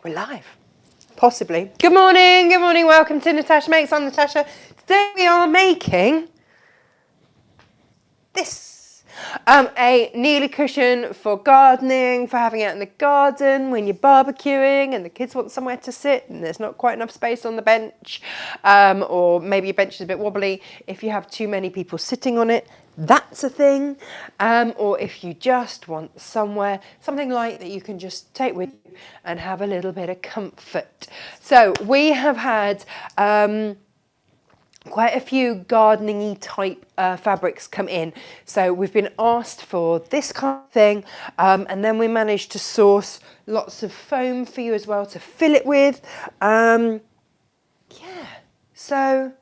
We're live. Possibly. Good morning, welcome to Natasha Makes. I'm Natasha. Today we are making this. A kneelie cushion for gardening, for having it out in the garden when you're barbecuing and the kids want somewhere to sit and there's not quite enough space on the bench, or maybe your bench is a bit wobbly. If you have too many people sitting on it, that's a thing. Or if you just want something light that you can just take with you and have a little bit of comfort. So we have had quite a few gardening-y type fabrics come in. So we've been asked for this kind of thing, and then we managed to source lots of foam for you as well to fill it with. Yeah, so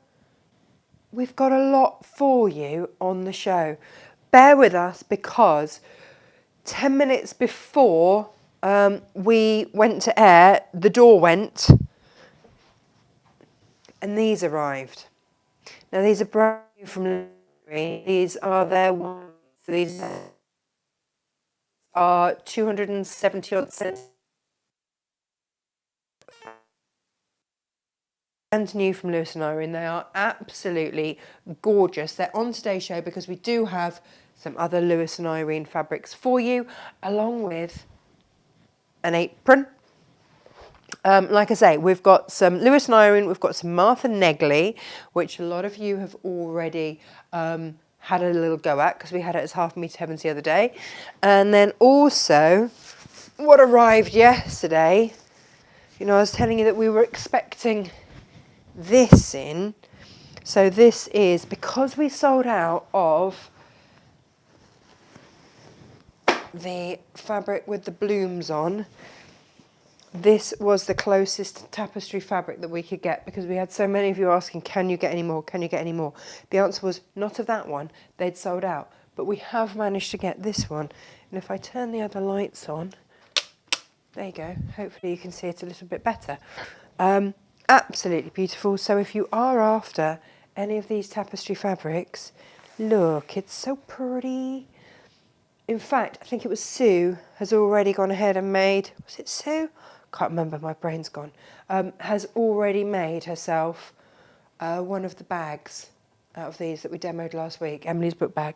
we've got a lot for you on the show. Bear with us because 10 minutes before we went to air, the door went and these arrived. Now these are brand new from Library. These are their ones. These are 270 odd cents. Brand new from Lewis and Irene. They are absolutely gorgeous. They're on today's show because we do have some other Lewis and Irene fabrics for you, along with an apron. Like I say, we've got some Lewis and Irene, we've got some Martha Negley, which a lot of you have already had a little go at because we had it as Half Meter Heavens the other day. And then also, what arrived yesterday, you know, I was telling you that we were expecting this in. So this is, because we sold out of the fabric with the blooms on, this was the closest tapestry fabric that we could get because we had so many of you asking, can you get any more? Can you get any more? The answer was not of that one. They'd sold out. But we have managed to get this one. And if I turn the other lights on, there you go. Hopefully you can see it a little bit better. Absolutely beautiful. So if you are after any of these tapestry fabrics, look, it's so pretty. In fact, I think it was Sue has already gone ahead and made, was it Sue? Can't remember, my brain's gone. Has already made herself one of the bags out of these that we demoed last week, Emily's book bag.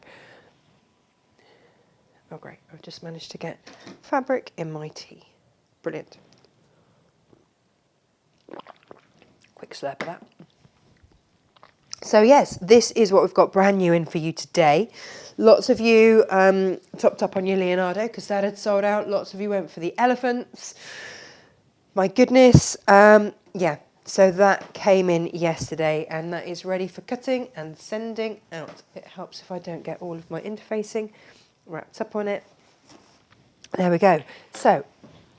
Oh great, I've just managed to get fabric in my tea. Brilliant. Quick slurp of that. So yes, this is what we've got brand new in for you today. Lots of you topped up on your Leonardo because that had sold out. Lots of you went for the elephants. My goodness. Yeah, so that came in yesterday and that is ready for cutting and sending out. It helps if I don't get all of my interfacing wrapped up on it. There we go. So,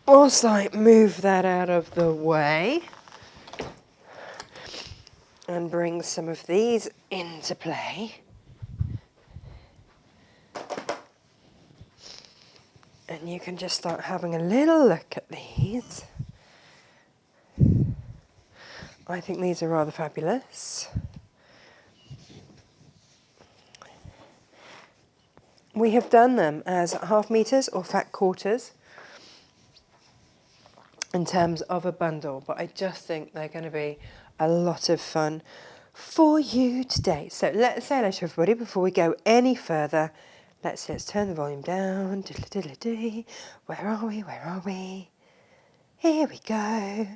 whilst I move that out of the way and bring some of these into play. And you can just start having a little look at these. I think these are rather fabulous. We have done them as half meters or fat quarters in terms of a bundle, but I just think they're going to be a lot of fun for you today. So let's say hello to everybody before we go any further. Let's turn the volume down. Where are we? Where are we? Here we go.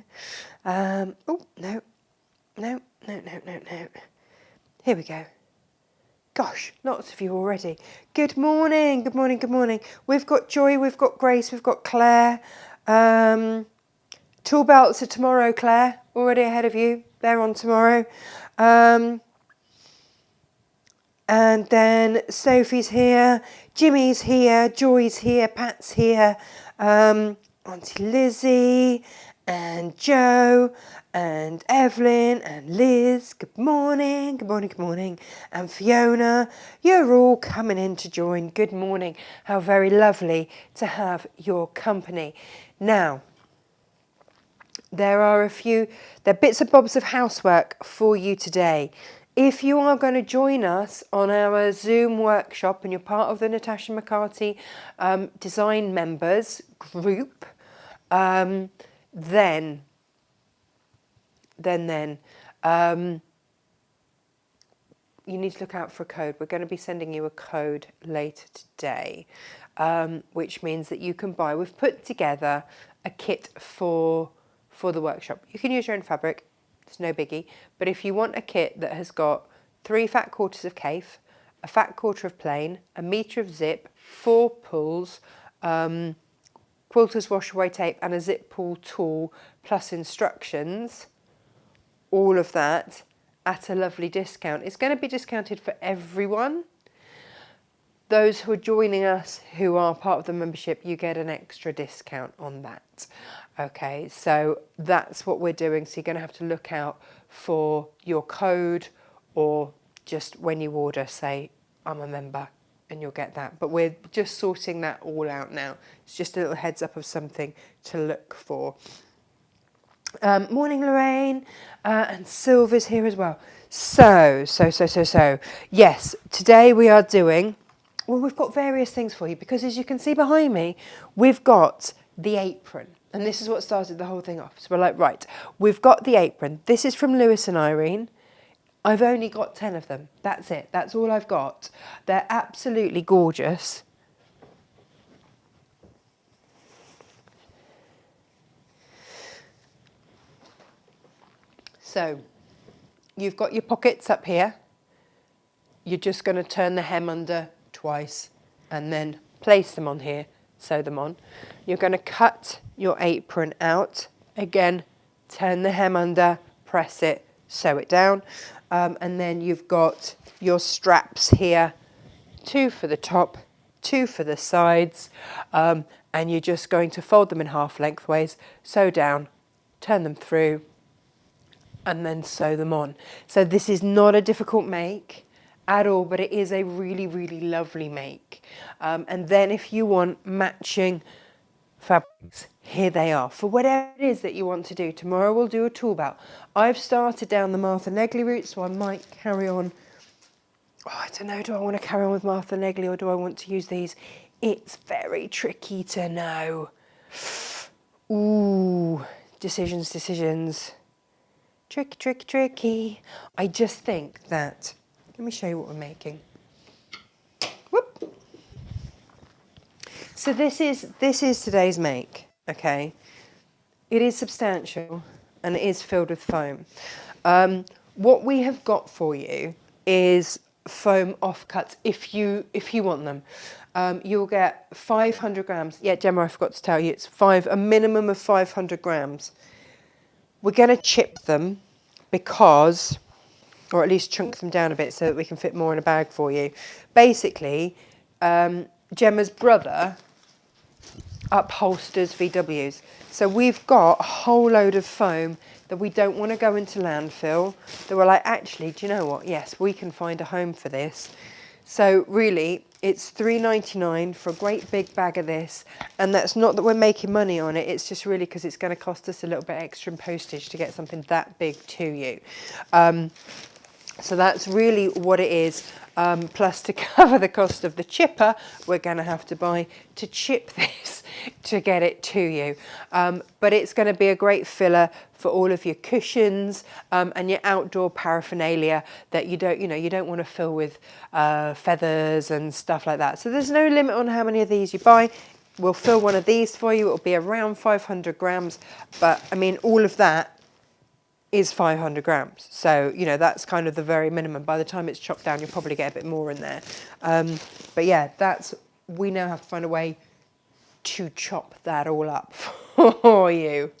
Oh, no. Here we go. Gosh, lots of you already. Good morning, good morning, good morning. We've got Joy, we've got Grace, we've got Claire. Tool belts are tomorrow, Claire. Already ahead of you. They're on tomorrow. And then Sophie's here, Jimmy's here, Joy's here, Pat's here, Auntie Lizzie and Joe and Evelyn and Liz. Good morning, good morning, good morning. And Fiona, you're all coming in to join. Good morning. How very lovely to have your company. Now, there are bits and bobs of housework for you today. If you are going to join us on our Zoom workshop and you're part of the Natasha McCarthy Design Members group, then, you need to look out for a code. We're going to be sending you a code later today, which means that you can buy. We've put together a kit for the workshop. You can use your own fabric. It's no biggie. But if you want a kit that has got 3 fat quarters of kaffe, a fat quarter of plain, a metre of zip, 4 pulls, quilter's wash away tape and a zip pull tool plus instructions, all of that at a lovely discount. It's going to be discounted for everyone. Those who are joining us who are part of the membership, you get an extra discount on that. Okay, so that's what we're doing. So you're going to have to look out for your code, or just when you order, say, I'm a member, and you'll get that. But we're just sorting that all out now. It's just a little heads up of something to look for. Morning, Lorraine, and Sylvia's here as well. So, yes, today we are doing, well, we've got various things for you, because as you can see behind me, we've got the apron, and this is what started the whole thing off. So we're like, right, we've got the apron. This is from Lewis and Irene. I've only got 10 of them. That's it. That's all I've got. They're absolutely gorgeous. So you've got your pockets up here. You're just going to turn the hem under twice and then place them on here, sew them on. You're going to cut your apron out. Again, turn the hem under, press it, sew it down. And then you've got your straps here, 2 for the top, 2 for the sides. And you're just going to fold them in half lengthways, sew down, turn them through, and then sew them on. So this is not a difficult make at all, but it is a really, really lovely make. And then if you want matching fabrics, here they are. For whatever it is that you want to do, tomorrow we'll do a tool belt. I've started down the Martha Negley route, so I might carry on. Oh, I don't know, do I want to carry on with Martha Negley or do I want to use these? It's very tricky to know. Ooh, decisions. Tricky. I just think that, let me show you what we're making. Whoop. So this is today's make, okay? It is substantial and it is filled with foam. What we have got for you is foam offcuts if you want them. You'll get 500 grams. Yeah, Gemma, I forgot to tell you, it's a minimum of 500 grams. We're going to chip them because, or at least chunk them down a bit so that we can fit more in a bag for you. Basically, Gemma's brother upholsters VWs. So we've got a whole load of foam that we don't want to go into landfill. That we're like, actually, do you know what? Yes, we can find a home for this. So really, it's $3.99 for a great big bag of this. And that's not that we're making money on it. It's just really because it's going to cost us a little bit extra in postage to get something that big to you. So that's really what it is. Plus, to cover the cost of the chipper, we're going to have to buy to chip this to get it to you. But it's going to be a great filler for all of your cushions and your outdoor paraphernalia that you don't want to fill with feathers and stuff like that. So there's no limit on how many of these you buy. We'll fill one of these for you. It'll be around 500 grams. But I mean, all of that is 500 grams. So, that's kind of the very minimum. By the time it's chopped down, you'll probably get a bit more in there. But yeah, we now have to find a way to chop that all up for you,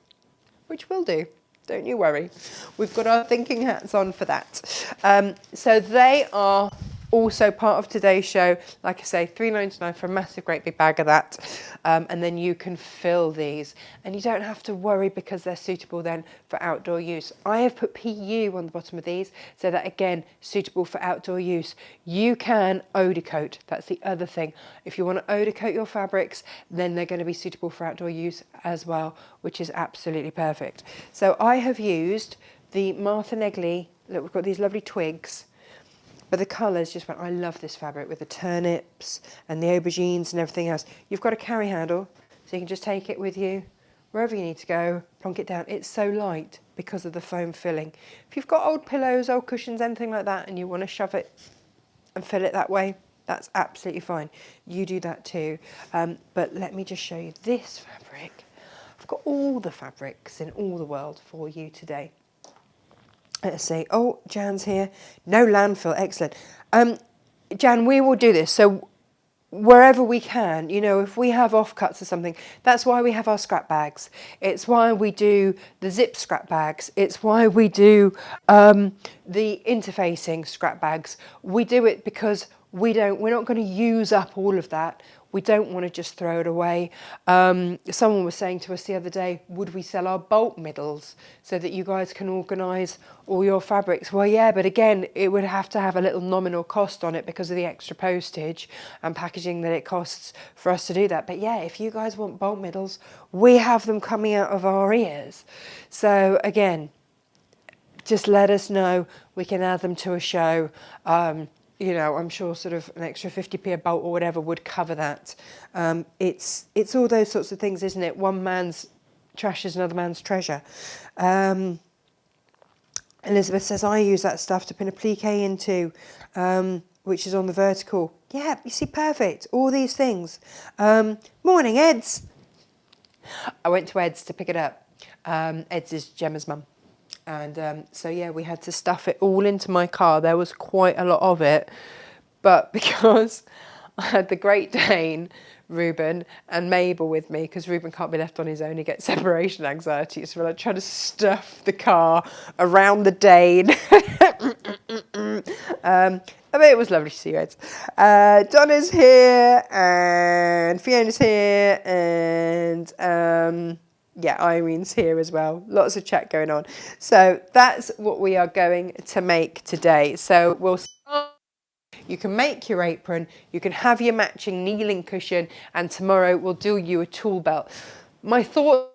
which we'll do. Don't you worry. We've got our thinking hats on for that. So they are also part of today's show. Like I say, $3.99 for a massive, great big bag of that. And then you can fill these. And you don't have to worry because they're suitable then for outdoor use. I have put PU on the bottom of these so that, again, suitable for outdoor use. You can eau de coat. That's the other thing. If you want to eau de coat your fabrics, then they're going to be suitable for outdoor use as well, which is absolutely perfect. So I have used the Martha Negley. Look, we've got these lovely twigs. But the colours just went, I love this fabric with the turnips and the aubergines and everything else. You've got a carry handle, so you can just take it with you wherever you need to go, plonk it down. It's so light because of the foam filling. If you've got old pillows, old cushions, anything like that, and you want to shove it and fill it that way, that's absolutely fine. You do that too. But let me just show you this fabric. I've got all the fabrics in all the world for you today. Let's see. Oh, Jan's here. No landfill. Excellent. Jan, we will do this. So wherever we can, you know, if we have offcuts or something, that's why we have our scrap bags. It's why we do the zip scrap bags. It's why we do the interfacing scrap bags. We do it because we're not going to use up all of that. We don't want to just throw it away. Someone was saying to us the other day, would we sell our bulk middles so that you guys can organise all your fabrics? Well, yeah, but again, it would have to have a little nominal cost on it because of the extra postage and packaging that it costs for us to do that. But yeah, if you guys want bulk middles, we have them coming out of our ears. So again, just let us know. We can add them to a show. You know, I'm sure sort of an extra 50p a bolt or whatever would cover that. It's all those sorts of things, isn't it? One man's trash is another man's treasure. Elizabeth says, I use that stuff to pin a plique into, which is on the vertical. Yeah, you see, perfect. All these things. Morning, Eds. I went to Ed's to pick it up. Ed's is Gemma's mum. And so, yeah, we had to stuff it all into my car. There was quite a lot of it. But because I had the Great Dane, Reuben, and Mabel with me, because Reuben can't be left on his own. He gets separation anxiety. So we're like trying to stuff the car around the Dane. I mean, it was lovely to see you, Ed. Donna's here, and Fiona's here, and... yeah, Irene's here as well. Lots of chat going on. So that's what we are going to make today. So we'll start. You can make your apron. You can have your matching kneeling cushion. And tomorrow we'll do you a tool belt. My thought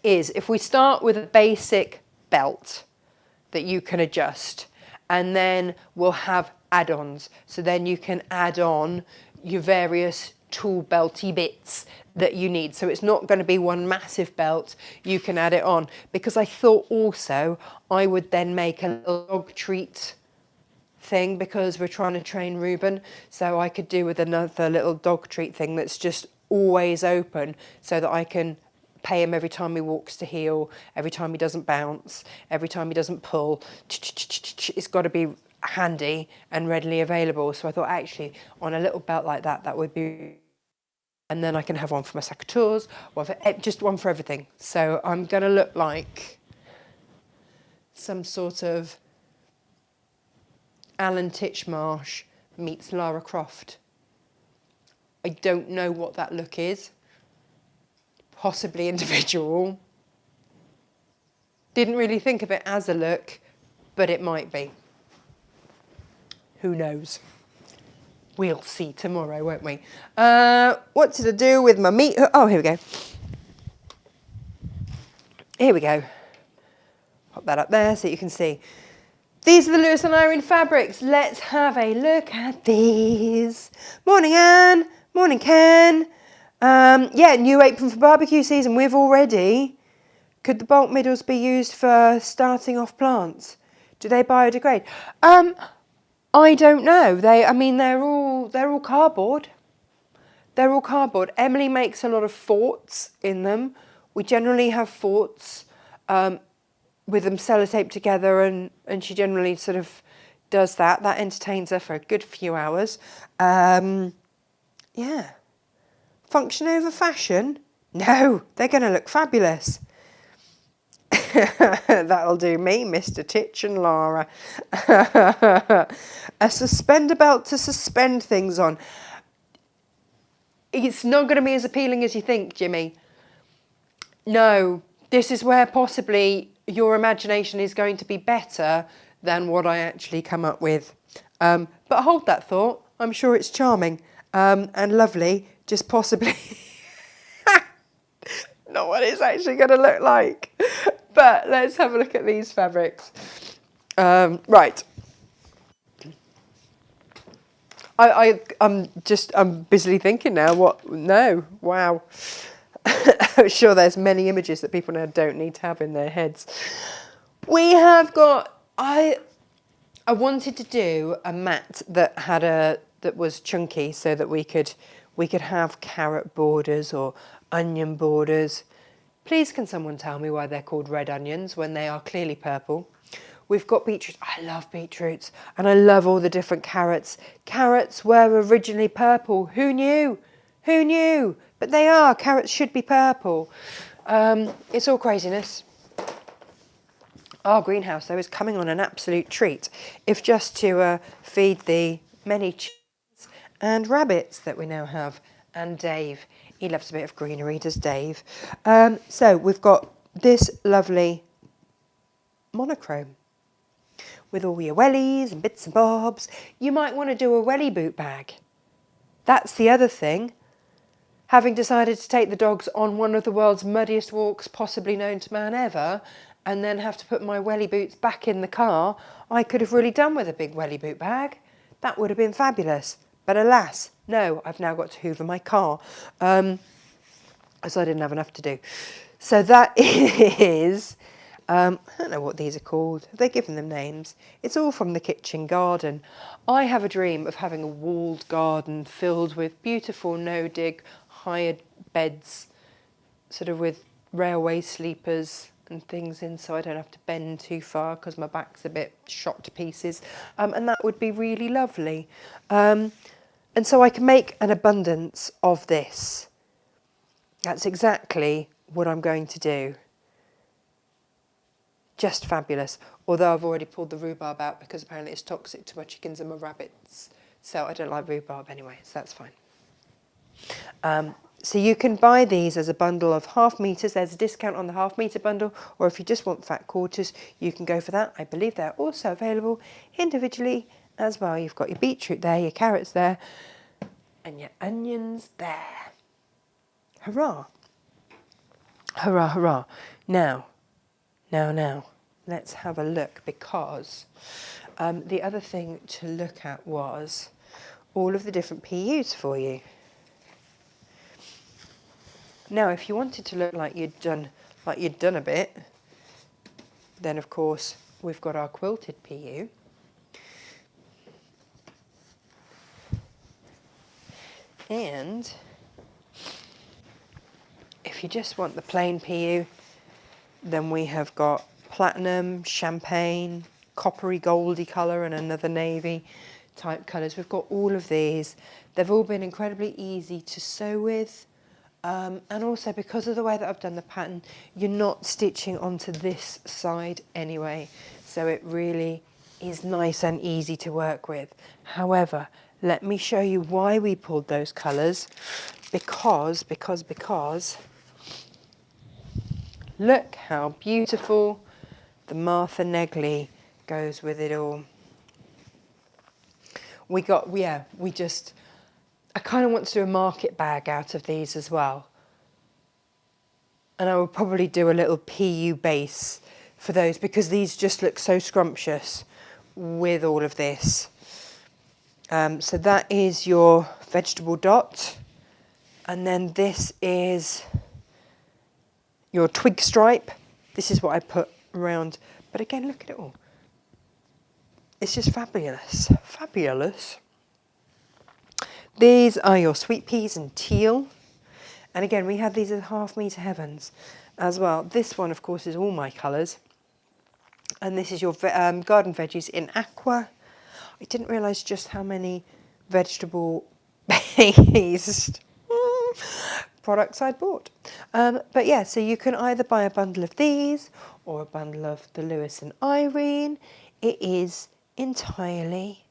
is if we start with a basic belt that you can adjust. And then we'll have add-ons. So then you can add on your various tool belty bits that you need. So it's not going to be one massive belt. You can add it on. Because I thought also I would then make a little dog treat thing because we're trying to train Reuben. So I could do with another little dog treat thing that's just always open so that I can pay him every time he walks to heel, every time he doesn't bounce, every time he doesn't pull. It's got to be handy and readily available. So I thought actually on a little belt like that, that would be... And then I can have one for my secateurs, just one for everything. So I'm going to look like some sort of Alan Titchmarsh meets Lara Croft. I don't know what that look is. Possibly individual. Didn't really think of it as a look, but it might be. Who knows? We'll see tomorrow, won't we? What did I do with my meat? Oh, here we go. Here we go. Pop that up there so you can see. These are the Lewis and Irene fabrics. Let's have a look at these. Morning, Anne. Morning, Ken. Yeah, new apron for barbecue season. We've already... Could the bulk middles be used for starting off plants? Do they biodegrade? I don't know. They're all cardboard. They're all cardboard. Emily makes a lot of forts in them. We generally have forts with them sellotaped together, and she generally sort of does that. That entertains her for a good few hours. Yeah. Function over fashion? No, they're going to look fabulous. That'll do me, Mr. Titch and Lara. A suspender belt to suspend things on. It's not going to be as appealing as you think, Jimmy. No, this is where possibly your imagination is going to be better than what I actually come up with. But hold that thought. I'm sure it's charming and lovely, just possibly not what it's actually going to look like. But let's have a look at these fabrics. Right. I'm busily thinking now. What? No. Wow. I'm sure there's many images that people now don't need to have in their heads. We have got, I wanted to do a mat that that was chunky so that we could have carrot borders or onion borders. Please can someone tell me why they're called red onions when they are clearly purple? We've got beetroots. I love beetroots and I love all the different carrots. Carrots were originally purple. Who knew? Who knew? But they are. Carrots should be purple. It's all craziness. Our greenhouse, though, is coming on an absolute treat, if just to feed the many chickens and rabbits that we now have. And Dave, he loves a bit of greenery, does Dave. So we've got this lovely monochrome with all your wellies and bits and bobs. You might want to do a welly boot bag. That's the other thing. Having decided to take the dogs on one of the world's muddiest walks possibly known to man ever, and then have to put my welly boots back in the car, I could have really done with a big welly boot bag. That would have been fabulous. But alas, no, I've now got to hoover my car. So I didn't have enough to do. So that is, I don't know what these are called. Have they given them names? It's all from the kitchen garden. I have a dream of having a walled garden filled with beautiful no-dig hired beds, sort of with railway sleepers and things in, so I don't have to bend too far because my back's a bit shot to pieces, and that would be really lovely. And so I can make an abundance of this. That's exactly what I'm going to do. Just fabulous. Although I've already pulled the rhubarb out because apparently it's toxic to my chickens and my rabbits, so I don't like rhubarb anyway, so that's fine. So you can buy these as a bundle of 1/2 metres. There's a discount on the 1/2 metre bundle, or if you just want fat quarters, you can go for that. I believe they're also available individually as well. You've got your beetroot there, your carrots there, and your onions there. Hurrah. Hurrah, hurrah. Now, let's have a look, because the other thing to look at was all of the different PUs for you. Now, if you wanted to look like you'd done a bit, then of course we've got our quilted PU. And if you just want the plain PU, then we have got platinum, champagne, coppery goldy colour and another navy type colours. We've got all of these. They've all been incredibly easy to sew with. And also because of the way that I've done the pattern, you're not stitching onto this side anyway. So it really is nice and easy to work with. However, let me show you why we pulled those colours. Because look how beautiful the Martha Negley goes with it all. I kind of want to do a market bag out of these as well. And I will probably do a little PU base for those because these just look so scrumptious with all of this. So that is your vegetable dot. And then this is your twig stripe. This is what I put around. But again, look at it all. It's just fabulous. Fabulous. These are your sweet peas and teal. And again, we have these as 1/2 metre heavens as well. This one, of course, is all my colours. And this is your garden veggies in aqua. I didn't realise just how many vegetable-based products I'd bought. But yeah, so you can either buy a bundle of these or a bundle of the Lewis and Irene. It is entirely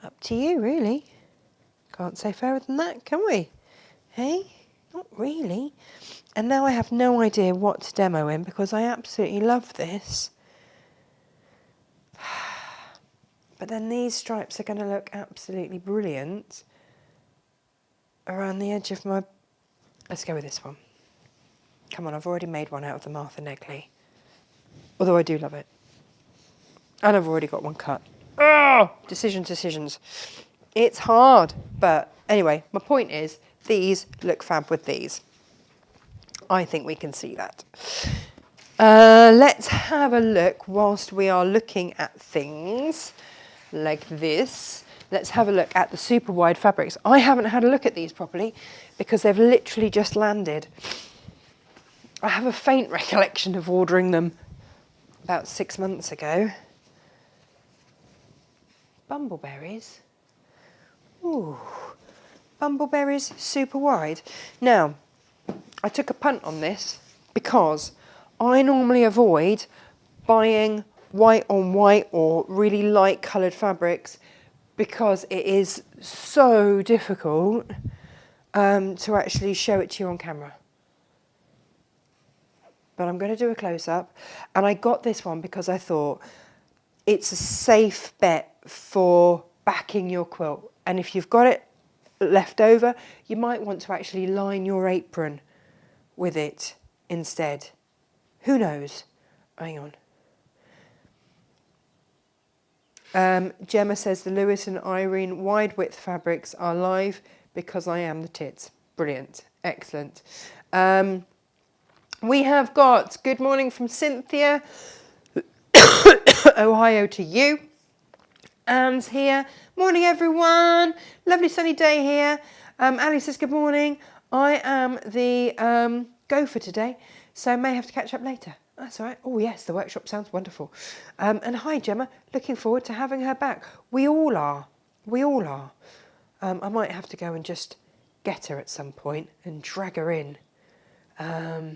up to you, really. Can't say fairer than that, can we? Hey? Not really. And now I have no idea what to demo in because I absolutely love this. But then these stripes are going to look absolutely brilliant around the edge of my... Let's go with this one. Come on, I've already made one out of the Martha Negley. Although I do love it. And I've already got one cut. Oh, decisions. It's hard. But anyway, my point is, these look fab with these. I think we can see that. Let's have a look whilst we are looking at things like this. Let's have a look at the super wide fabrics. I haven't had a look at these properly because they've literally just landed. I have a faint recollection of ordering them about 6 months ago. Bumbleberries. Ooh, bumbleberries super wide. Now, I took a punt on this because I normally avoid buying white on white or really light coloured fabrics because it is so difficult to actually show it to you on camera. But I'm going to do a close-up, and I got this one because I thought it's a safe bet for backing your quilt. And if you've got it left over, you might want to actually line your apron with it instead. Who knows? Hang on. Gemma says the Lewis and Irene wide width fabrics are live because I am the tits. Brilliant. Excellent. We have got good morning from Cynthia. Ohio to you. Anne's here. Morning, everyone. Lovely sunny day here. Ali says good morning. I am the gopher today, so may have to catch up later. That's all right. Oh, yes, the workshop sounds wonderful. And hi, Gemma. Looking forward to having her back. We all are. We all are. I might have to go and just get her at some point and drag her in. Yeah.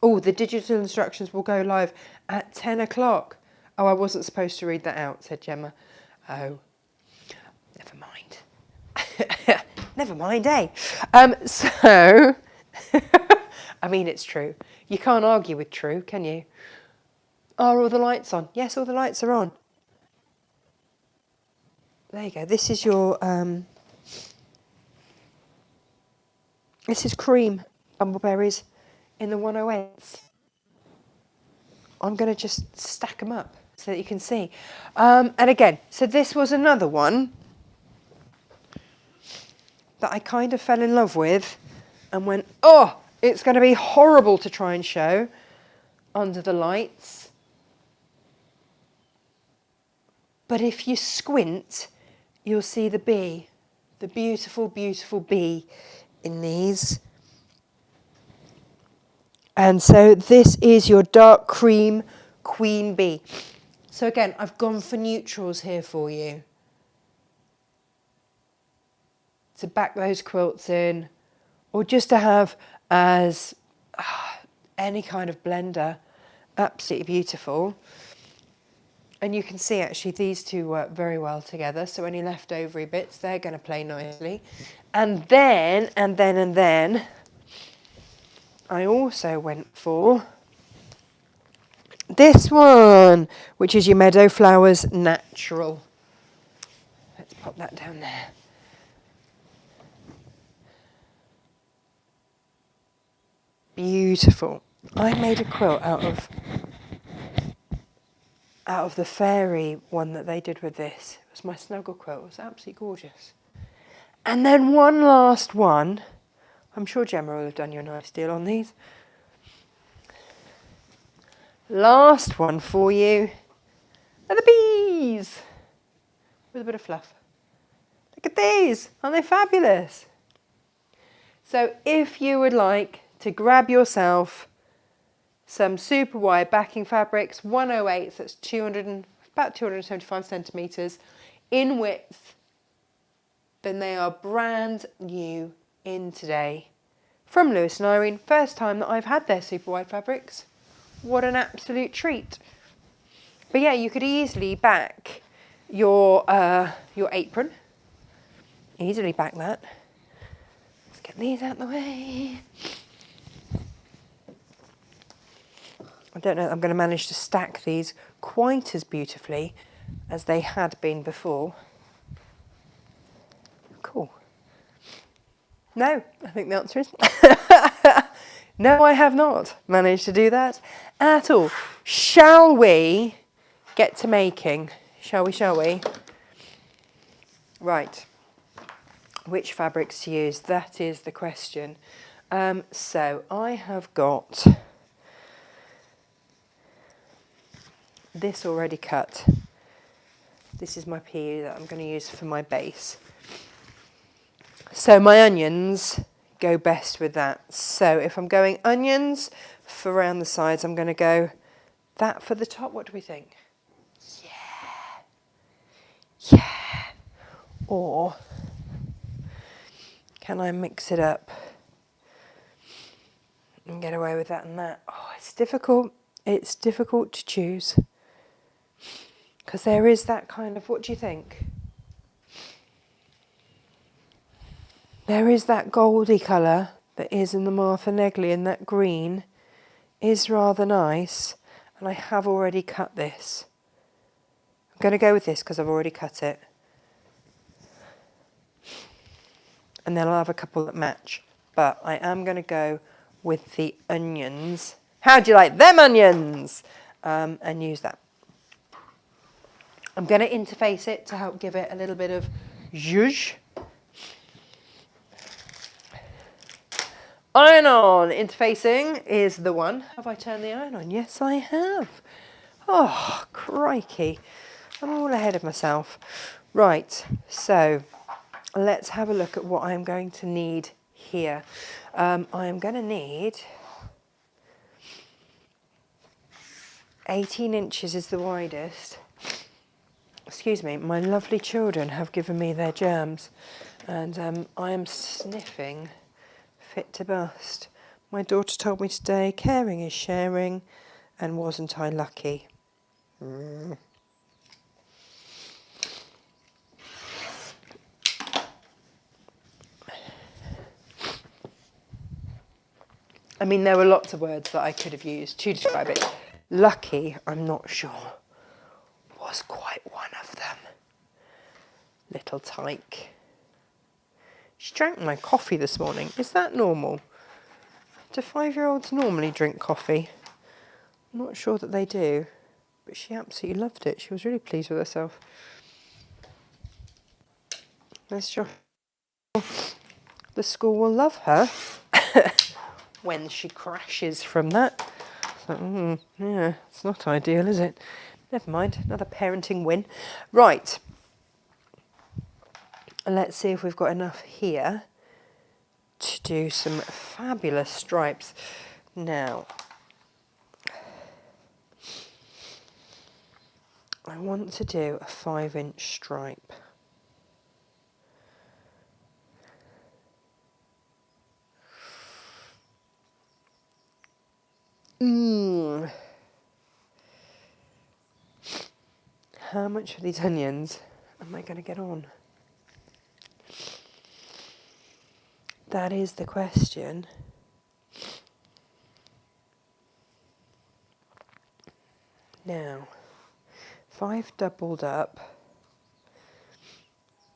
Oh, the digital instructions will go live at 10 o'clock. Oh, I wasn't supposed to read that out, said Gemma. Oh, never mind. Never mind, eh? So, I mean, it's true. You can't argue with true, can you? Are all the lights on? Yes, all the lights are on. There you go. This is your, this is cream bumbleberries in the 108s. I'm going to just stack them up so that you can see. And again, so this was another one that I kind of fell in love with and went, oh, it's going to be horrible to try and show under the lights. But if you squint, you'll see the bee, the beautiful, beautiful bee in these. And so this is your dark cream queen bee. So again, I've gone for neutrals here for you, to back those quilts in, or just to have as any kind of blender. Absolutely beautiful. And you can see actually these two work very well together, so any leftover bits, they're going to play nicely. And then I also went for this one, which is your Meadow Flowers Natural. Let's pop that down there. Beautiful. I made a quilt out of the fairy one that they did with this. It was my snuggle quilt. It was absolutely gorgeous. And then one last one. I'm sure Gemma will have done you a nice deal on these. Last one for you are the bees with a bit of fluff. Look at these. Aren't they fabulous? So if you would like to grab yourself some super wide backing fabrics, 108s, that's about 275 centimetres in width, then they are brand new in today from Lewis and Irene. First time that I've had their super wide fabrics. What an absolute treat. But yeah, you could easily back your apron. Easily back that. Let's get these out of the way. I don't know if I'm going to manage to stack these quite as beautifully as they had been before. Cool. No, I think the answer is no, I have not managed to do that at all. Shall we get to making? Shall we? Right. Which fabrics to use? That is the question. So I have got this already cut. This is my PU that I'm going to use for my base. So my onions go best with that. So if I'm going onions for around the sides, I'm going to go that for the top. What do we think? Yeah. Or can I mix it up and get away with that and that? Oh, it's difficult. It's difficult to choose. Because there is that kind of, what do you think? There is that goldy colour that is in the Martha Negley, and that green is rather nice. And I have already cut this. I'm going to go with this because I've already cut it. And then I'll have a couple that match. But I am going to go with the onions. How do you like them onions? And use that. I'm going to interface it to help give it a little bit of zhuzh. Iron on. Interfacing is the one. Have I turned the iron on? Yes, I have. Oh, crikey. I'm all ahead of myself. Right, so let's have a look at what I'm going to need here. I am going to need 18 inches is the widest. Excuse me, my lovely children have given me their germs, and I am sniffing fit to bust. My daughter told me today, caring is sharing, and wasn't I lucky? I mean, there were lots of words that I could have used to describe it. Lucky, I'm not sure, was quite one of them. Little tyke. She drank my coffee this morning. Is that normal? Do 5-year-olds normally drink coffee? I'm not sure that they do, but she absolutely loved it. She was really pleased with herself. There's your... The school will love her when she crashes from that. So, yeah, it's not ideal, is it? Never mind, another parenting win. Right. Let's see if we've got enough here to do some fabulous stripes. Now, I want to do a 5-inch stripe. How much of these onions am I going to get on? That is the question. Now, if I've doubled up,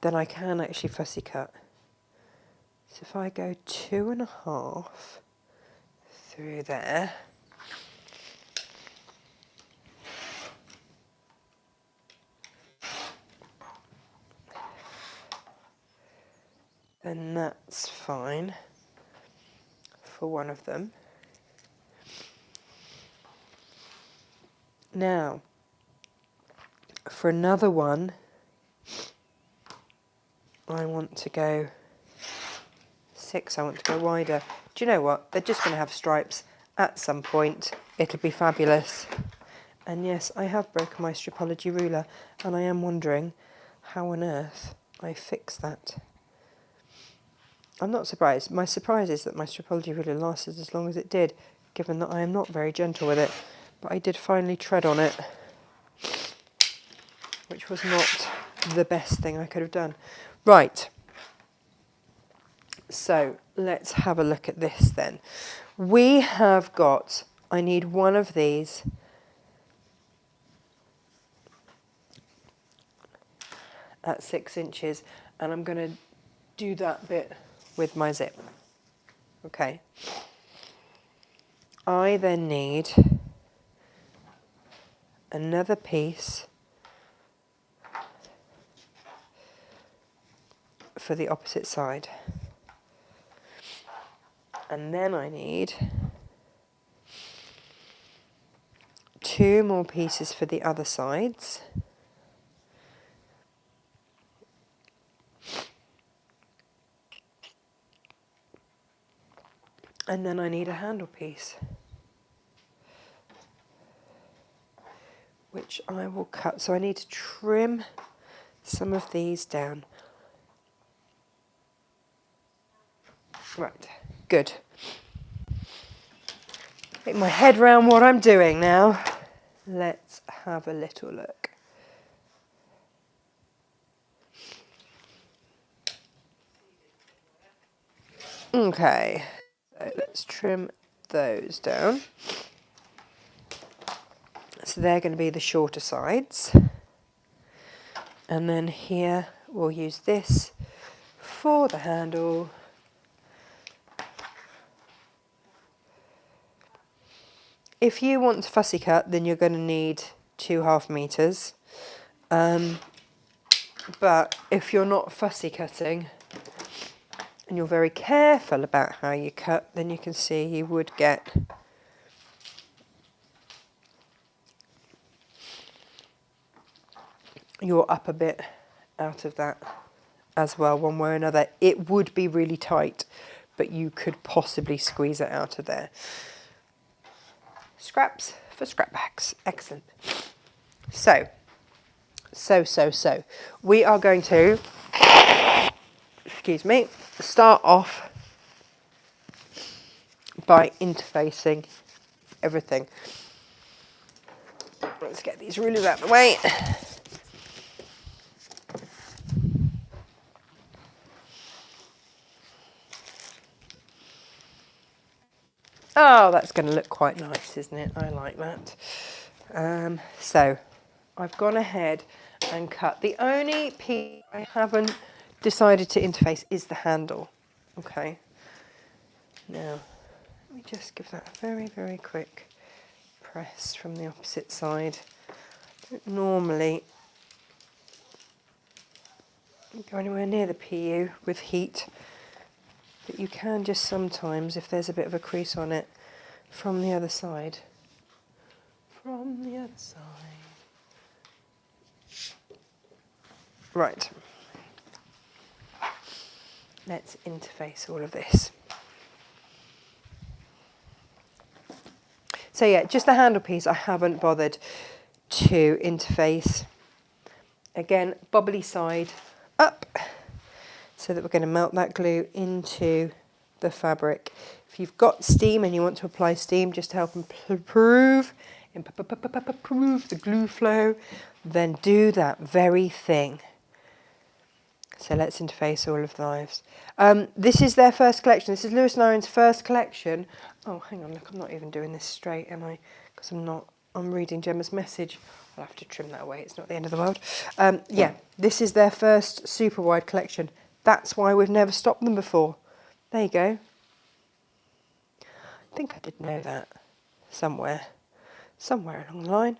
then I can actually fussy cut. So if I go 2.5 through there, then that's fine for one of them. Now, for another one, I want to go 6, I want to go wider. Do you know what? They're just going to have stripes at some point. It'll be fabulous. And yes, I have broken my stripology ruler, and I am wondering how on earth I fix that. I'm not surprised. My surprise is that my stripology ruler lasted as long as it did, given that I am not very gentle with it. But I did finally tread on it, which was not the best thing I could have done. Right. So let's have a look at this then. We have got, I need one of these at 6 inches, and I'm going to do that bit with my zip. Okay. I then need another piece for the opposite side. And then I need 2 more pieces for the other sides. And then I need a handle piece, which I will cut. So I need to trim some of these down. Right, good. Get my head round what I'm doing now. Let's have a little look. Okay, so let's trim those down. So they're going to be the shorter sides. And then here we'll use this for the handle. If you want to fussy cut, then you're going to need 2.5 meters. But if you're not fussy cutting and you're very careful about how you cut, then you can see you would get your upper bit out of that as well, one way or another. It would be really tight, but you could possibly squeeze it out of there. Scraps for scrap bags. Excellent. So we are going to, excuse me, start off by interfacing everything. Let's get these rulers out of the way. Oh, that's going to look quite nice, isn't it? I like that. So I've gone ahead and cut. The only piece I haven't decided to interface is the handle. Okay. Now, let me just give that a very, very quick press from the opposite side. I don't normally go anywhere near the PU with heat, but you can just sometimes, if there's a bit of a crease on it, from the other side. From the other side. Right. Let's interface all of this. So yeah, just the handle piece I haven't bothered to interface. Again, bubbly side up, so that we're going to melt that glue into the fabric. If you've got steam and you want to apply steam just to help improve the glue flow, then do that very thing. So let's interface all of the knives. This is their first collection. This is Lewis and Iron's first collection. Oh, hang on, look, I'm not even doing this straight, am I? Because I'm reading Gemma's message. I'll have to trim that away, it's not the end of the world. Yeah, this is their first super wide collection. That's why we've never stopped them before. There you go. I think I did know that somewhere along the line.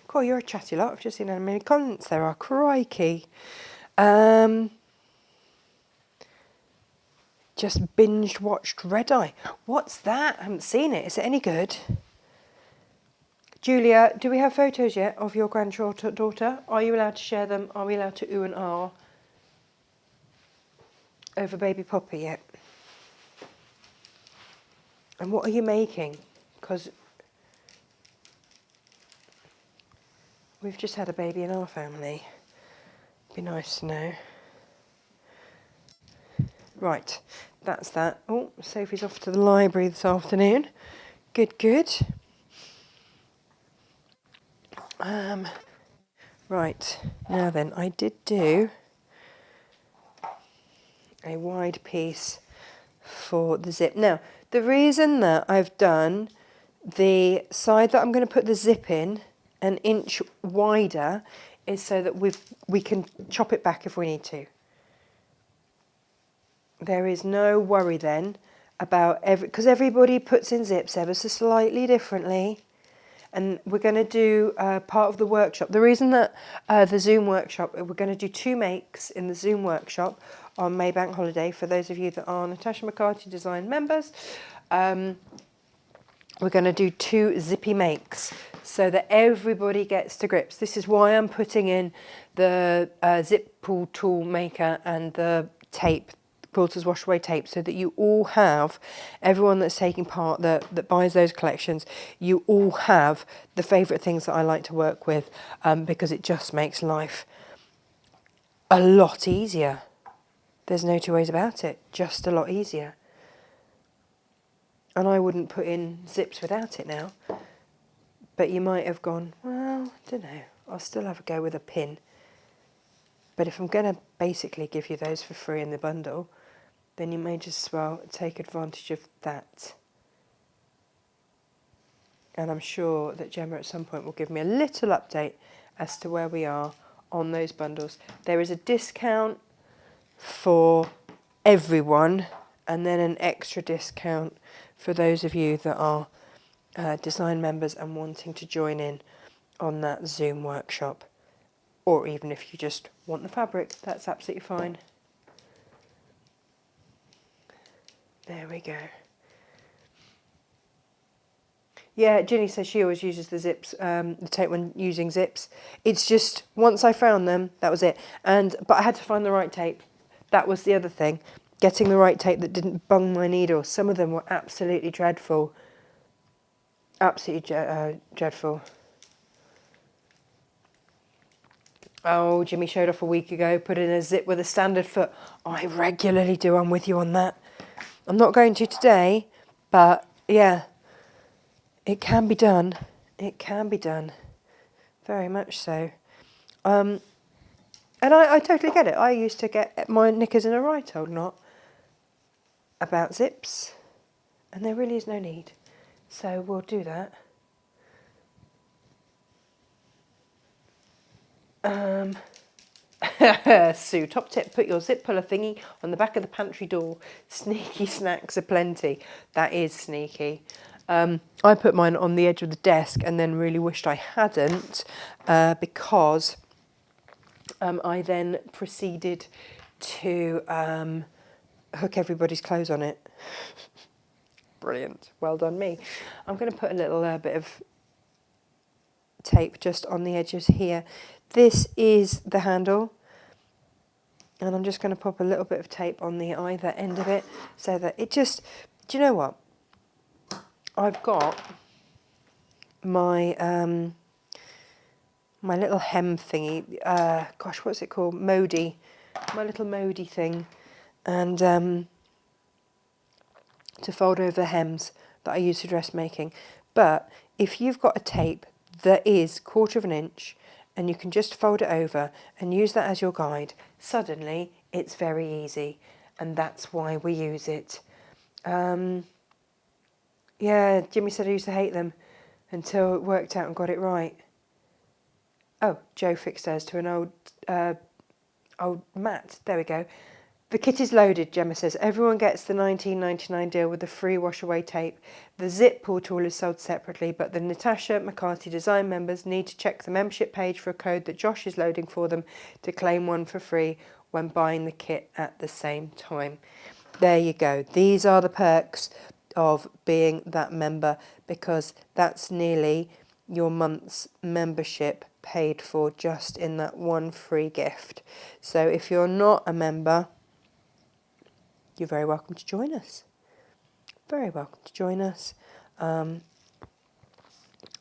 Cool, you're a chatty lot. I've just seen how many comments there are. Crikey. Just binged watched Red Eye. What's that? I haven't seen it. Is it any good? Julia, do we have photos yet of your granddaughter? Are you allowed to share them? Are we allowed to ooh and ah over baby Poppy yet? And what are you making? Because we've just had a baby in our family. Be nice to know. Right, that's that. Oh, Sophie's off to the library this afternoon. Good, good. Right, now then, I did do a wide piece for the zip. Now, the reason that I've done the side that I'm going to put the zip in an inch wider is so that we can chop it back if we need to. There is no worry then about because everybody puts in zips ever so slightly differently, and we're going to do part of the workshop. The reason that the Zoom workshop, we're going to do 2 makes in the Zoom workshop on May Bank Holiday. For those of you that are Natasha Makes Design members, we're going to do 2 zippy makes so that everybody gets to grips. This is why I'm putting in the zip pull tool maker and the tape, quilters wash away tape, so that you all have, everyone that's taking part, that buys those collections, you all have the favourite things that I like to work with, because it just makes life a lot easier. There's no two ways about it, just a lot easier. And I wouldn't put in zips without it now, but you might have gone, well, I don't know, I'll still have a go with a pin. But if I'm going to basically give you those for free in the bundle, then you may just as well take advantage of that. And I'm sure that Gemma at some point will give me a little update as to where we are on those bundles. There is a discount for everyone, and then an extra discount for those of you that are design members and wanting to join in on that Zoom workshop. Or even if you just want the fabric, that's absolutely fine. There we go. Yeah, Ginny says she always uses the zips, the tape when using zips. It's just, once I found them, that was it. But I had to find the right tape. That was the other thing. Getting the right tape that didn't bung my needle. Some of them were absolutely dreadful. Absolutely dreadful. Oh, Jimmy showed off a week ago, put in a zip with a standard foot. I regularly do, I'm with you on that. I'm not going to today, but yeah, it can be done. It can be done. Very much so. And I totally get it. I used to get my knickers in a right old knot about zips, and there really is no need. So we'll do that. Sue, top tip, put your zip puller thingy on the back of the pantry door. Sneaky snacks aplenty. That is sneaky. I put mine on the edge of the desk and then really wished I hadn't, because I then proceeded to hook everybody's clothes on it. Brilliant. Well done me. I'm going to put a little bit of tape just on the edges here. This is the handle, and I'm just going to pop a little bit of tape on the either end of it so that it just, do you know what? I've got my my little hem thingy, gosh, what's it called? Modi, my little Modi thing, and to fold over the hems that I use for dressmaking. But if you've got a tape that is 1/4 of an inch, and you can just fold it over and use that as your guide, suddenly it's very easy, and that's why we use it. Yeah, Jimmy said I used to hate them until it worked out and got it right. Oh, Joe fixed hers to an old mat. There we go. The kit is loaded, Gemma says. Everyone gets the $19.99 deal with the free wash away tape. The zip pull tool is sold separately, but the Natasha Makes Design members need to check the membership page for a code that Josh is loading for them to claim one for free when buying the kit at the same time. There you go. These are the perks of being that member, because that's nearly your month's membership paid for just in that one free gift. So if you're not a member, you're very welcome to join us. Very welcome to join us. I'm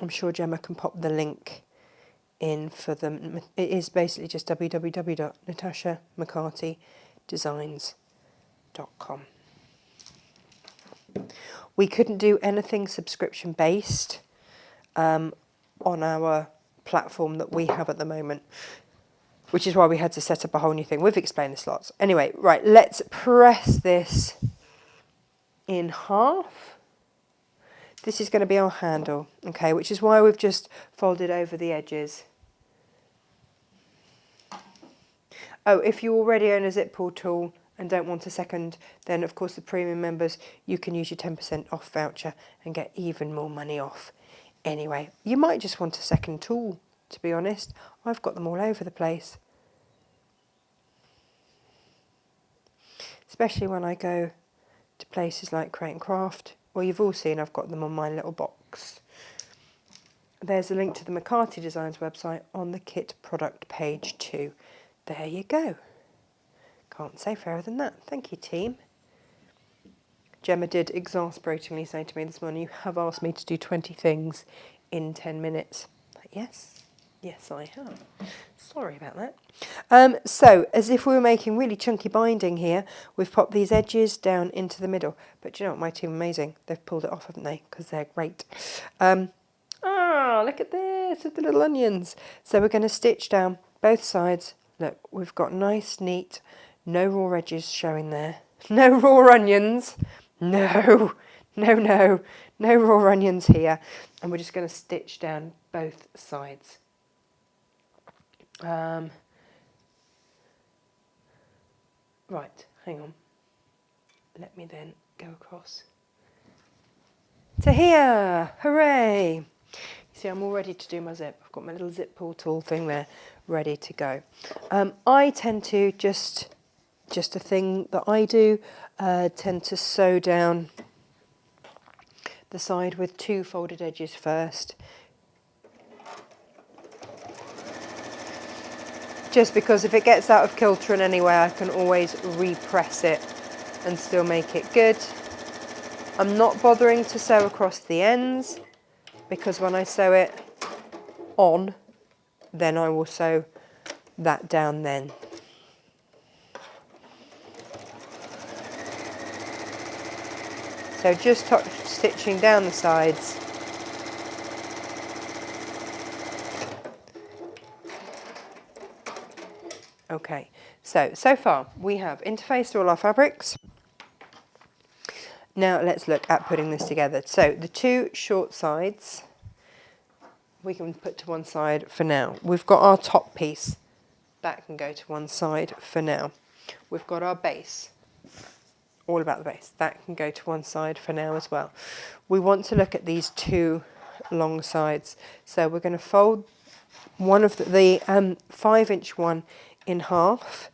sure Gemma can pop the link in for them. It is basically just www.natashamakesdesigns.com. We couldn't do anything subscription based on our platform that we have at the moment, which is why we had to set up a whole new thing. We've explained this lots. Anyway, right, let's press this in half. This is going to be our handle, okay, which is why we've just folded over the edges. Oh, if you already own a zip pull tool and don't want a second, then of course the premium members, you can use your 10% off voucher and get even more money off Anyway, you might just want a second tool, to be honest. I've got them all over the place. Especially when I go to places like Create and Craft. Well, you've all seen I've got them on my little box. There's a link to the McCarthy Designs website on the kit product page too. There you go. Can't say fairer than that. Thank you, team. Gemma did exasperatingly say to me this morning, you have asked me to do 20 things in 10 minutes. Yes, yes I have. Sorry about that. So, as if we were making really chunky binding here, we've popped these edges down into the middle. But do you know what, my team are amazing. They've pulled it off, haven't they? Because they're great. Look at this, with the little onions. So we're going to stitch down both sides. Look, we've got nice, neat, no raw edges showing there. No raw onions. No raw onions here. And we're just going to stitch down both sides. Right, hang on. Let me then go across to here. Hooray! See, I'm all ready to do my zip. I've got my little zip pull tool thing there, ready to go. I tend to, just a thing that I do, tend to sew down the side with 2 folded edges first. Just because if it gets out of kilter in any way, I can always repress it and still make it good. I'm not bothering to sew across the ends, because when I sew it on, then I will sew that down then. So just stitching down the sides. Okay, so far we have interfaced all our fabrics. Now let's look at putting this together. So the 2 short sides we can put to one side for now. We've got our top piece. That can go to one side for now. We've got our base. All about the base. That can go to one side for now as well. We want to look at these 2 long sides. So we're going to fold one of the 5-inch one in half.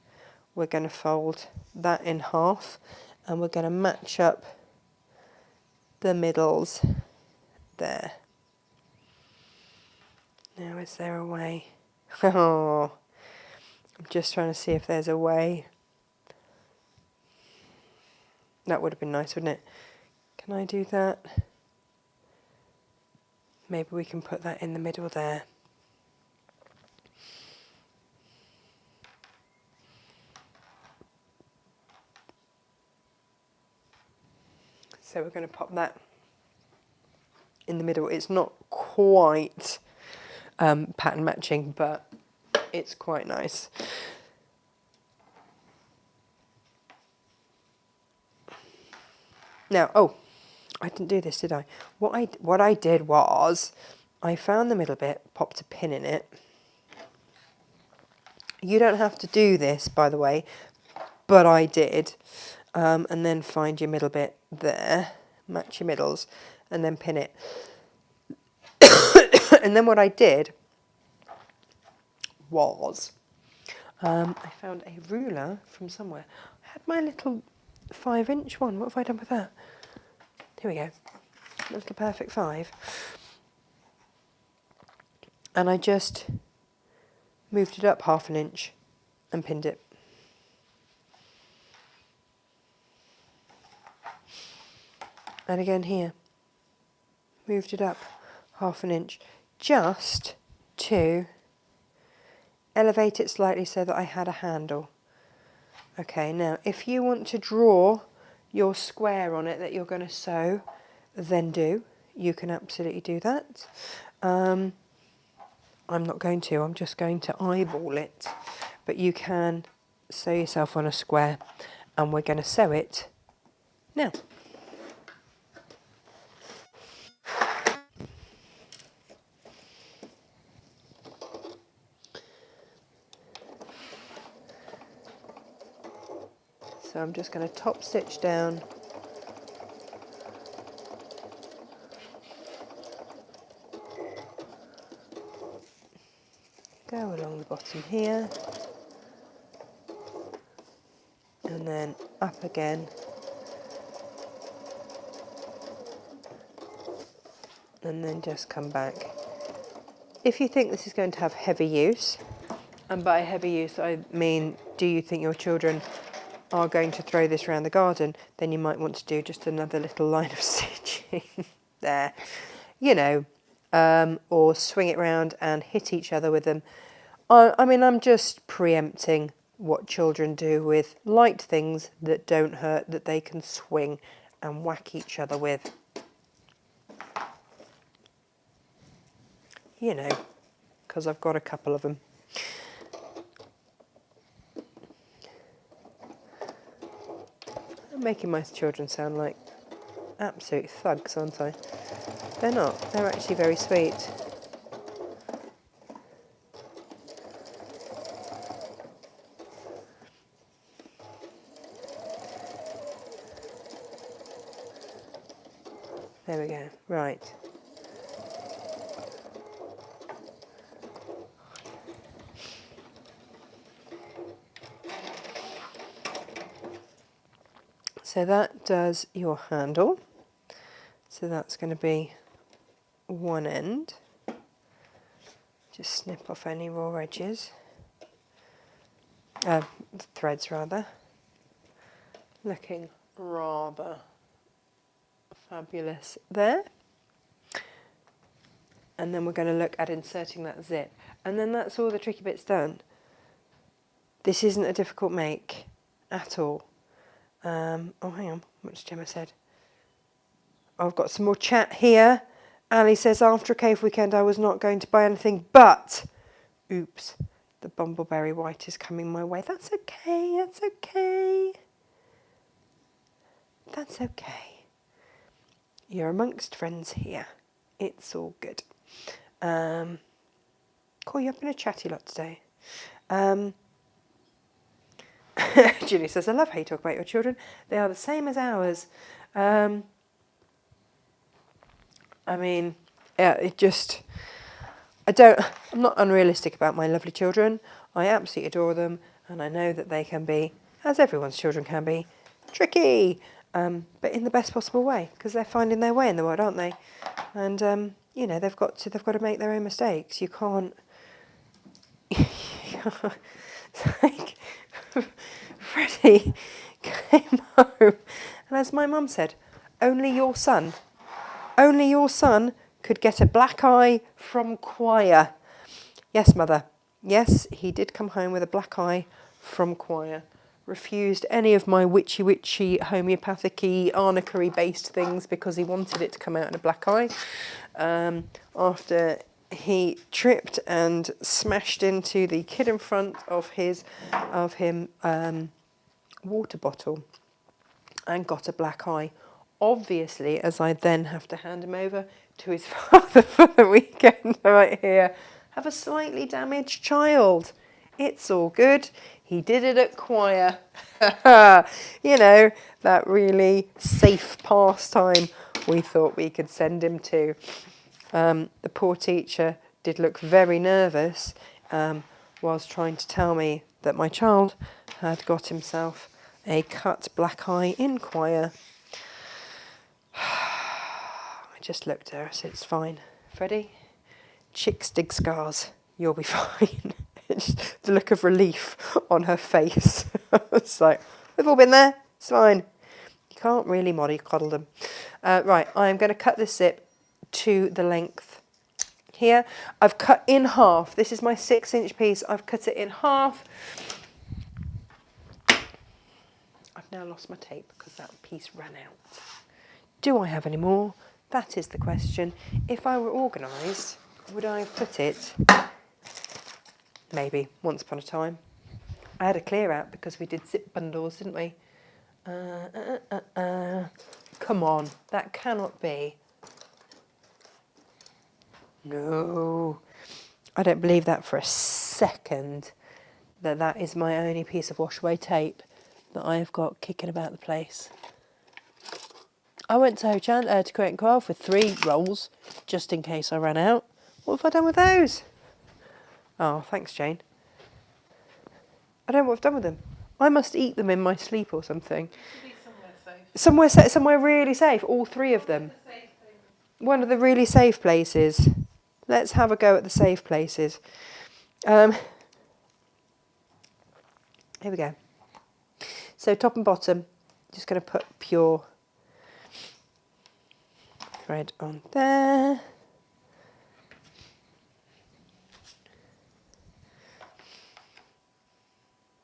We're going to fold that in half, and we're going to match up the middles there. Now, is there a way? Oh, I'm just trying to see if there's a way. That would have been nice, wouldn't it? Can I do that? Maybe we can put that in the middle there. So we're going to pop that in the middle. It's not quite pattern matching, but it's quite nice. Now, I didn't do this, did I? What I did was, I found the middle bit, popped a pin in it. You don't have to do this, by the way, but I did. And then find your middle bit there, match your middles, and then pin it. And then what I did was, I found a ruler from somewhere. I had my little 5-inch one. What have I done with that? Here we go. A little perfect 5. And I just moved it up 1/2 inch and pinned it. And again here, moved it up 1/2 inch, just to elevate it slightly so that I had a handle. Okay, now if you want to draw your square on it that you're going to sew, then do. You can absolutely do that. I'm not going to, I'm just going to eyeball it. But you can sew yourself on a square, and we're going to sew it now. So I'm just going to top stitch down the bottom here. And then up again. And then just come back. If you think this is going to have heavy use, and by heavy use I mean, do you think your children are going to throw this around the garden, then you might want to do just another little line of stitching there, you know, or swing it round and hit each other with them. I mean, I'm just preempting what children do with light things that don't hurt, that they can swing and whack each other with. You know, because I've got a couple of them. I'm making my children sound like absolute thugs, aren't I? They're not. They're actually very sweet. There we go. Right. So that does your handle. So that's going to be one end. Just snip off any raw edges. Threads rather. Looking rather fabulous there. And then we're going to look at inserting that zip. And then that's all the tricky bits done. This isn't a difficult make at all. Oh, hang on. What's Gemma said? Oh, I've got some more chat here. Ali says, after a cave weekend, I was not going to buy anything, but, oops, the bumbleberry white is coming my way. That's okay. That's okay. That's okay. You're amongst friends here. It's all good. Call you up in a chatty lot today. Julie says, I love how you talk about your children. They are the same as ours. I mean, yeah, I'm not unrealistic about my lovely children. I absolutely adore them. And I know that they can be, as everyone's children can be, tricky. But in the best possible way, because they're finding their way in the world, aren't they? And, you know, they've got to make their own mistakes. You can't... It's like... Freddie came home, and as my mum said, only your son could get a black eye from choir. Yes, mother. Yes, he did come home with a black eye from choir. Refused any of my witchy homeopathic-y arnica-y based things because he wanted it to come out in a black eye. After he tripped and smashed into the kid in front of him water bottle and got a black eye. Obviously, as I then have to hand him over to his father for the weekend right here, have a slightly damaged child. It's all good. He did it at choir. You know, that really safe pastime we thought we could send him to. The poor teacher did look very nervous whilst trying to tell me that my child had got himself a cut black eye in choir. I just looked at her and said, it's fine. Freddie, chicks dig scars. You'll be fine. Just the look of relief on her face. It's like, we've all been there. It's fine. You can't really mollycoddle them. Right, I'm going to cut this zip to the length here. I've cut in half. This is my 6-inch piece. I've cut it in half. I've now lost my tape because that piece ran out. Do I have any more? That is the question. If I were organised, would I have put it? Maybe, once upon a time. I had a clear out because we did zip bundles, didn't we? Come on, that cannot be. No, I don't believe that for a second, that is my only piece of wash away tape that I have got kicking about the place. I went to to Create and Craft with 3 rolls, just in case I ran out. What have I done with those? Oh, thanks, Jane. don't know what I've done with them. I must eat them in my sleep or something. Should be somewhere safe. Somewhere really safe, all three of them. One of the really safe places. Let's have a go at the safe places. Here we go. So top and bottom, just going to put pure thread on there.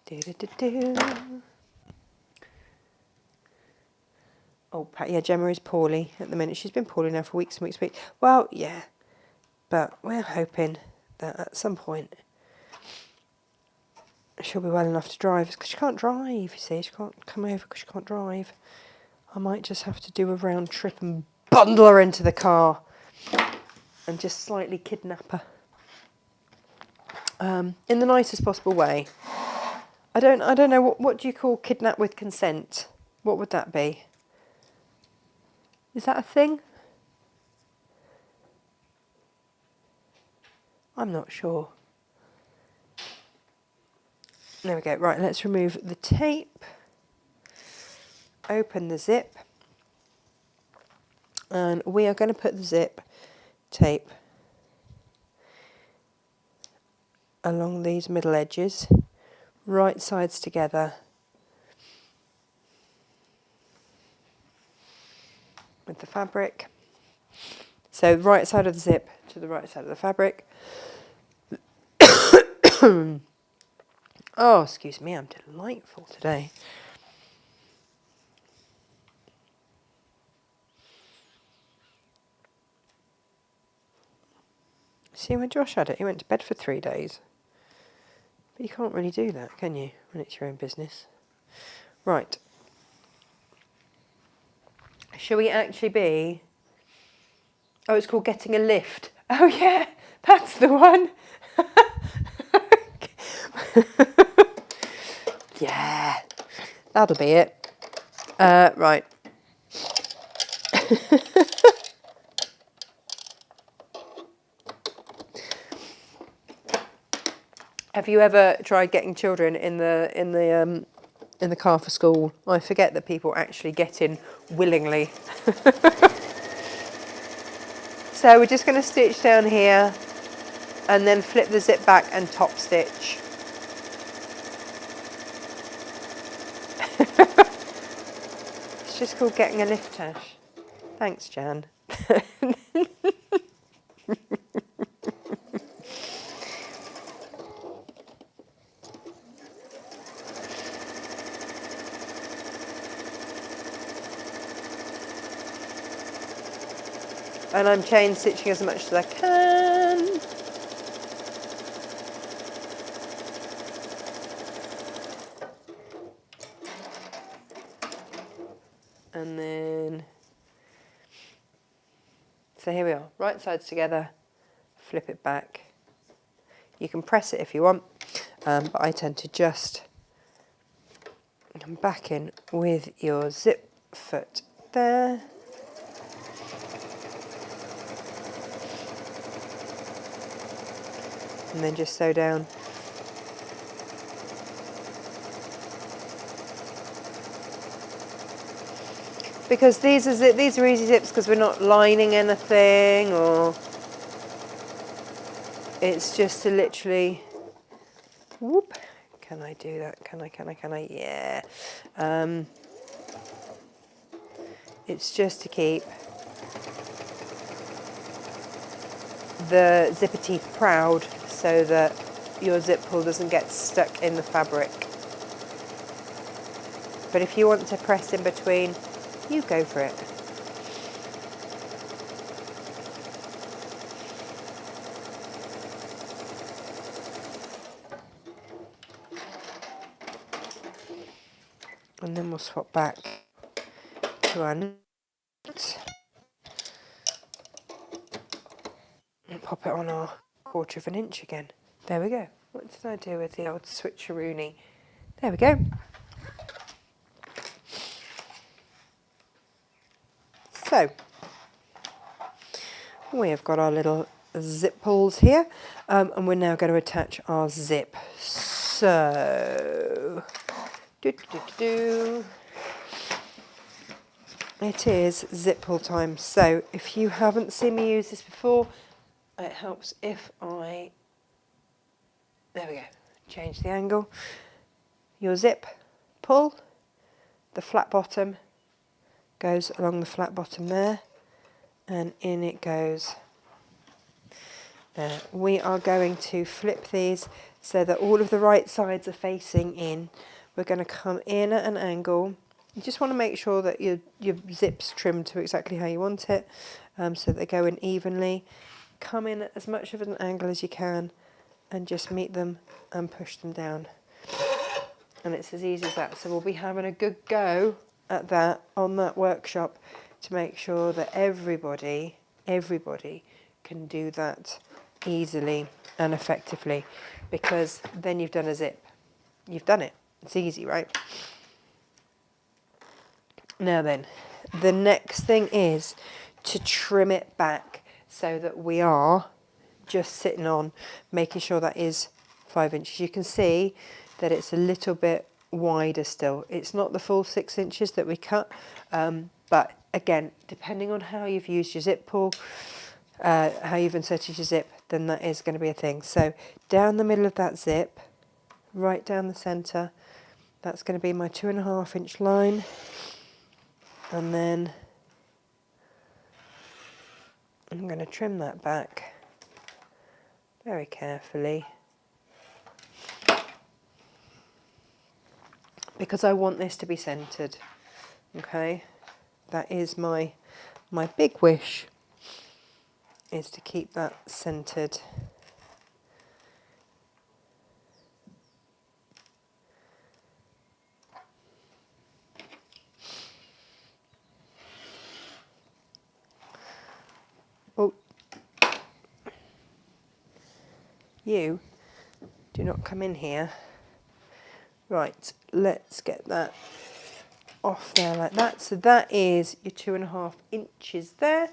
Do. Oh, yeah, Gemma is poorly at the minute. She's been poorly now for weeks and weeks and weeks. Well, yeah, but we're hoping that at some point she'll be well enough to drive. Because she can't drive, you see. She can't come over because she can't drive. I might just have to do a round trip and bundle her into the car and just slightly kidnap her. In the nicest possible way. I don't know, what do you call kidnap with consent? What would that be? Is that a thing? I'm not sure. There we go. Right, let's remove the tape. Open the zip. And we are going to put the zip tape along these middle edges, right sides together. With the fabric. So right side of the zip to the right side of the fabric. Oh, excuse me, I'm delightful today. See, when Josh had it, he went to bed for 3 days. But you can't really do that, can you, when it's your own business? Right. Shall we actually be... Oh, it's called Getting a Lift. Oh, yeah, that's the one. Yeah, that'll be it. Right. Have you ever tried getting children in the car for school? I forget that people actually get in willingly. So we're just going to stitch down here and then flip the zip back and top stitch. It's just called Getting a Lift, Tash. Thanks, Jan. And I'm chain stitching as much as I can. And then, so here we are, right sides together, flip it back. You can press it if you want, but I tend to just come back in with your zip foot there. And then just sew down. Because these are easy zips because we're not lining anything, or it's just to literally, whoop, can I do that? Can I? Yeah. It's just to keep the zipper teeth proud so that your zip pull doesn't get stuck in the fabric. But if you want to press in between, you go for it. And then we'll swap back to our knit and pop it on our 1/4 of an inch again. There we go. What did I do with the old switcheroony? There we go. So, we have got our little zip pulls here, and we're now going to attach our zip. So, it is zip pull time. So if you haven't seen me use this before, it helps if I, there we go, change the angle. Your zip pull, the flat bottom goes along the flat bottom there, and in it goes. We are going to flip these so that all of the right sides are facing in. We're going to come in at an angle. You just want to make sure that your zip's trimmed to exactly how you want it, so that they go in evenly. Come in at as much of an angle as you can and just meet them and push them down. And it's as easy as that. So we'll be having a good go at that on that workshop to make sure that everybody can do that easily and effectively, because then you've done a zip. You've done it. It's easy, right? Now then, the next thing is to trim it back so that we are just sitting on, making sure that is 5 inches. You can see that it's a little bit wider still. It's not the full 6 inches that we cut, but again, depending on how you've used your zip pull, how you've inserted your zip, then that is going to be a thing. So down the middle of that zip, right down the centre, that's going to be my 2.5 inch line. And then I'm going to trim that back very carefully, because I want this to be centred. Okay, that is my big wish, is to keep that centred. Oh, you do not come in here. Right, let's get that off there like that. So that is your 2.5 inches there,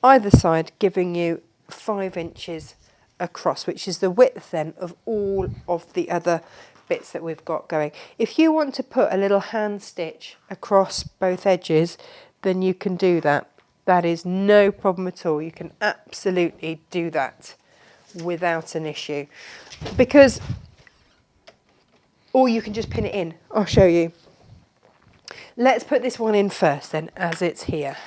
either side, giving you 5 inches across, which is the width then of all of the other bits that we've got going. If you want to put a little hand stitch across both edges, then you can do that. That is no problem at all. You can absolutely do that without an issue, because, or you can just pin it in. I'll show you. Let's put this one in first then, as it's here.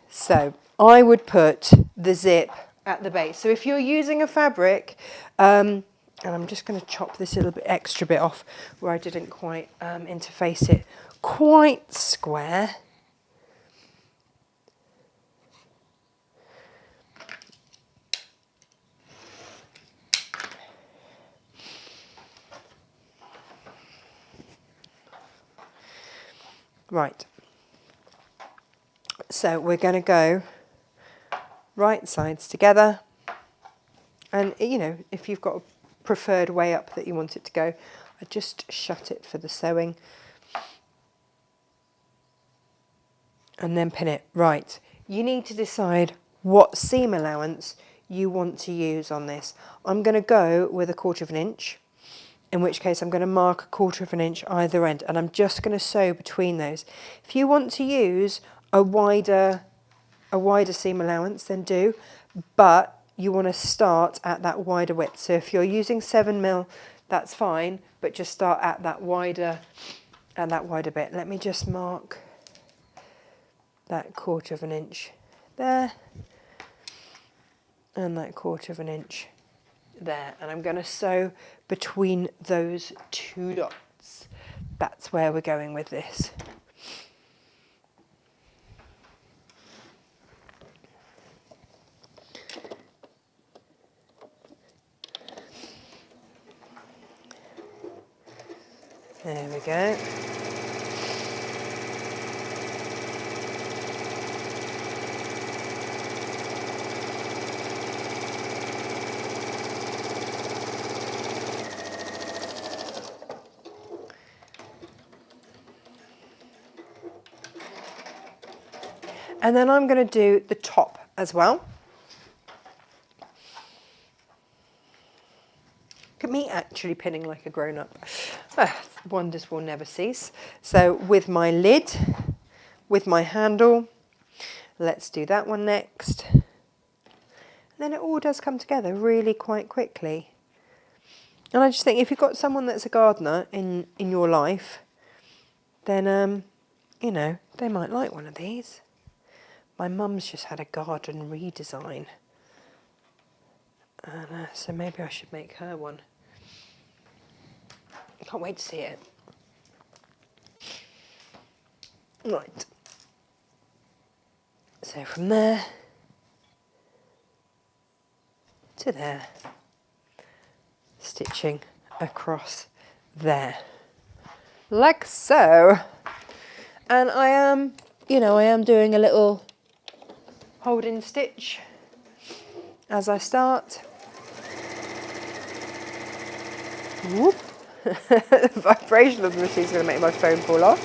So I would put the zip at the base. So if you're using a fabric, and I'm just going to chop this little bit extra bit off where I didn't quite interface it quite square. Right, so we're going to go right sides together, and you know, if you've got a preferred way up that you want it to go, I just shut it for the sewing and then pin it. Right, you need to decide what seam allowance you want to use on this. I'm going to go with 1/4 inch, in which case I'm going to mark 1/4 inch either end, and I'm just going to sew between those. If you want to use a wider seam allowance, then do, but you want to start at that wider width. So if you're using 7mm, that's fine, but just start at that wider bit. Let me just mark that 1/4 inch there, and that 1/4 inch there, and I'm going to sew between those two dots. That's where we're going with this. There we go. And then I'm going to do the top as well. literally pinning like a grown-up. Wonders will never cease. So with my lid, with my handle, let's do that one next. Then it all does come together really quite quickly. And I just think if you've got someone that's a gardener in your life, then, you know, they might like one of these. My mum's just had a garden redesign. And so maybe I should make her one. I can't wait to see it. Right. So from there to there, stitching across there, like so. And I am, you know, I am doing a little holding stitch as I start. Whoop. The vibration of the machine is going to make my phone fall off.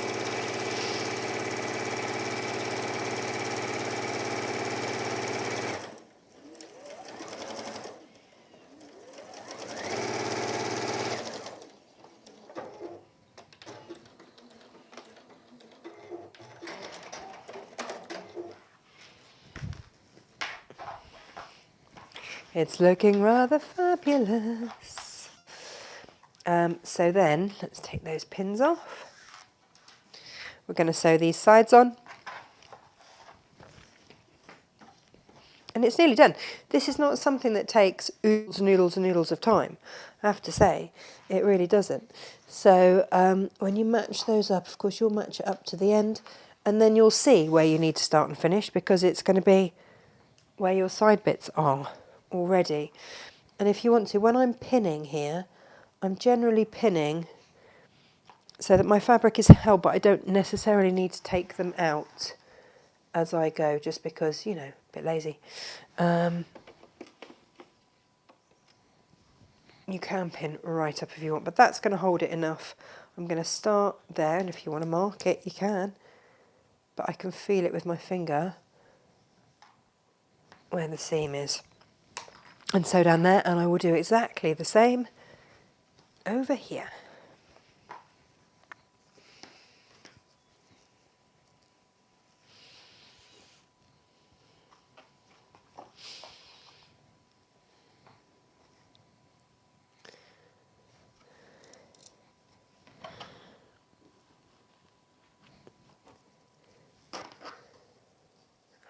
It's looking rather fabulous. So then, let's take those pins off. We're going to sew these sides on. And it's nearly done. This is not something that takes oodles and oodles and oodles of time. I have to say, it really doesn't. So when you match those up, of course, you'll match it up to the end. And then you'll see where you need to start and finish, because it's going to be where your side bits are already. And if you want to, when I'm pinning here, I'm generally pinning so that my fabric is held, but I don't necessarily need to take them out as I go, just because, you know, a bit lazy. You can pin right up if you want, but that's going to hold it enough. I'm going to start there, and if you want to mark it, you can. But I can feel it with my finger where the seam is. And sew down there, and I will do exactly the same over here.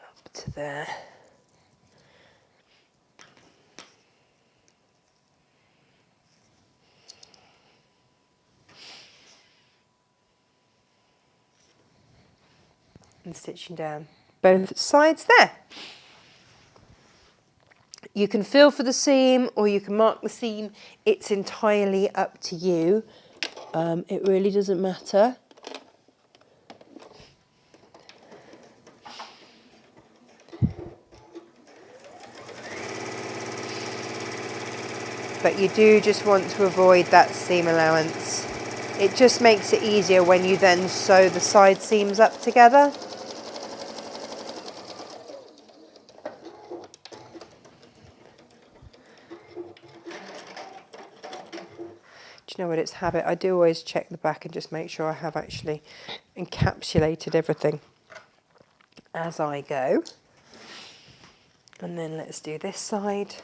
Up to there. And stitching down both sides there. You can feel for the seam or you can mark the seam. It's entirely up to you. It really doesn't matter. But you do just want to avoid that seam allowance. It just makes it easier when you then sew the side seams up together. Do you know what, it's habit. I do always check the back and just make sure I have actually encapsulated everything as I go. And then let's do this side.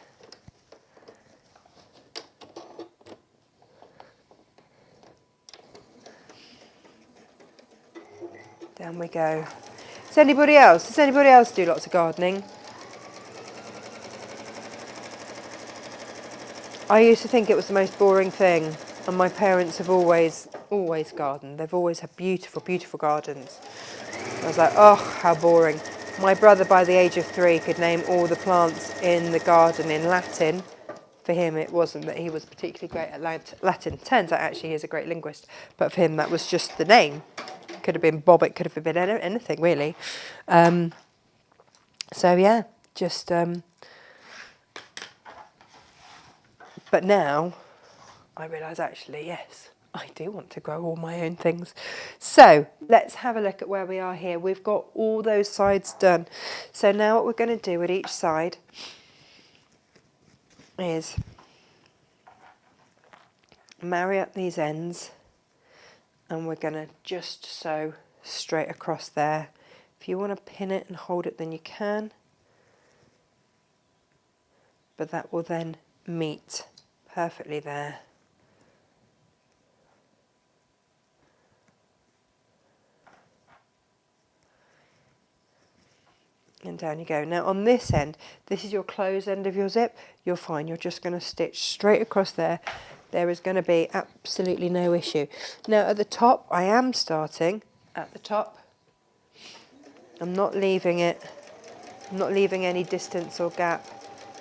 Down we go. Does anybody else do lots of gardening? I used to think it was the most boring thing, and my parents have always gardened. They've always had beautiful, beautiful gardens. I was like, oh, how boring. My brother, by the age of 3, could name all the plants in the garden in Latin. For him, it wasn't that he was particularly great at Latin. Turns out, actually, he's a great linguist. But for him, that was just the name. It could have been Bob, it could have been anything, really. So, yeah, just... But now, I realise, actually, yes, I do want to grow all my own things. So let's have a look at where we are here. We've got all those sides done. So now what we're going to do at each side is marry up these ends, and we're going to just sew straight across there. If you want to pin it and hold it, then you can, but that will then meet perfectly there. And down you go. Now on this end, this is your closed end of your zip. You're fine. You're just going to stitch straight across there. There is going to be absolutely no issue. Now at the top, I am starting at the top. I'm not leaving it. I'm not leaving any distance or gap.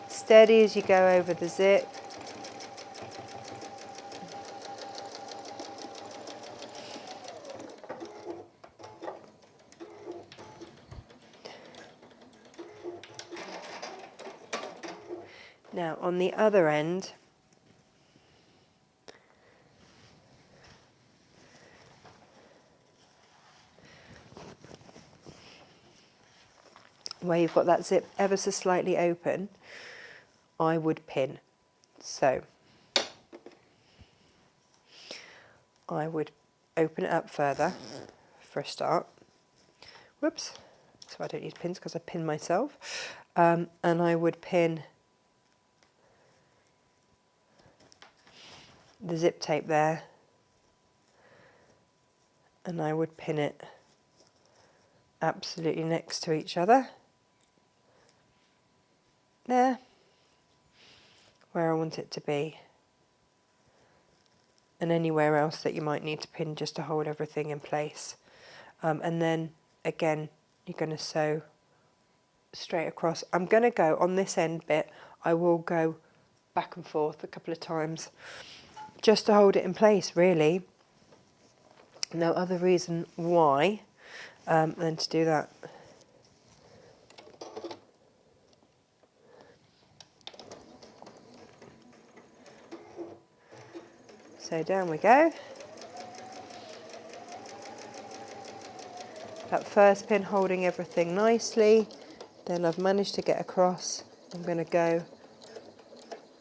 Steady as you go over the zip. Now on the other end, where you've got that zip ever so slightly open, I would pin. So I would open it up further for a start. Whoops. So I don't use pins because I pin myself. And I would pin the zip tape there. And I would pin it absolutely next to each other. There. Where I want it to be. And anywhere else that you might need to pin just to hold everything in place. And then again, you're going to sew straight across. I'm going to go on this end bit, I will go back and forth a couple of times just to hold it in place, really. No other reason why than to do that. So down we go. That first pin holding everything nicely. Then I've managed to get across. I'm going to go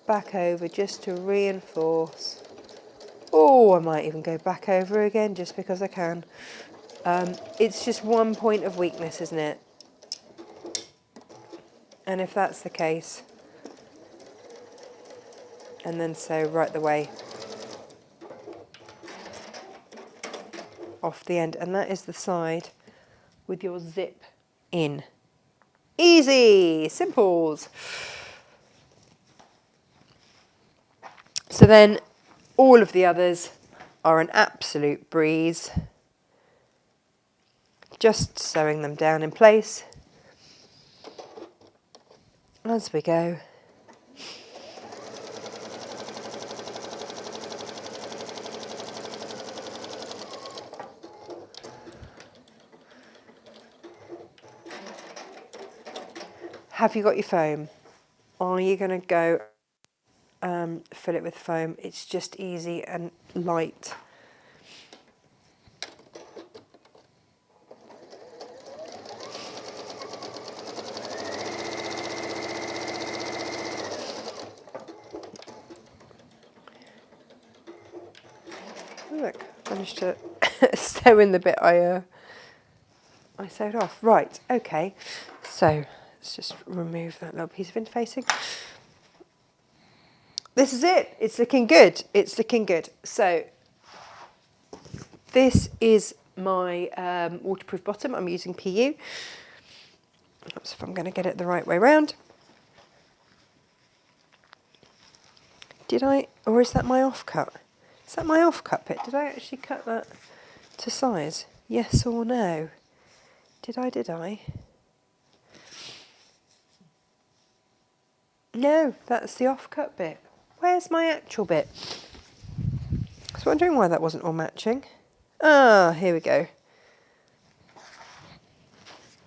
back over just to reinforce. Oh, I might even go back over again just because I can. It's just one point of weakness, isn't it? And if that's the case, and then sew right the way off the end, and that is the side with your zip in. Easy, simples. So then all of the others are an absolute breeze. Just sewing them down in place as we go. Have you got your foam? Are you going to go fill it with foam? It's just easy and light. Look, I managed to sew in the bit I sewed off. Right, okay. So let's just remove that little piece of interfacing. This is it. It's looking good. It's looking good. So this is my waterproof bottom. I'm using PU. That's if I'm going to get it the right way round. Did I, or is that my offcut? Is that my offcut bit? Did I actually cut that to size? Yes or no? Did I? No, that's the offcut bit. Where's my actual bit? I was wondering why that wasn't all matching. Ah, here we go.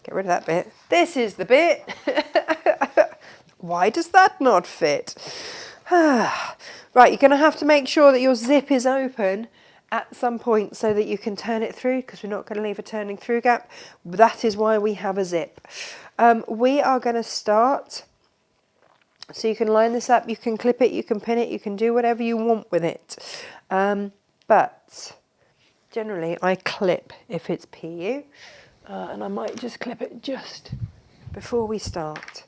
Get rid of that bit. This is the bit. Why does that not fit? Right, you're going to have to make sure that your zip is open at some point so that you can turn it through, because we're not going to leave a turning through gap. That is why we have a zip. We are going to start. So you can line this up, you can clip it, you can pin it, you can do whatever you want with it. But generally I clip if it's PU, and I might just clip it just before we start.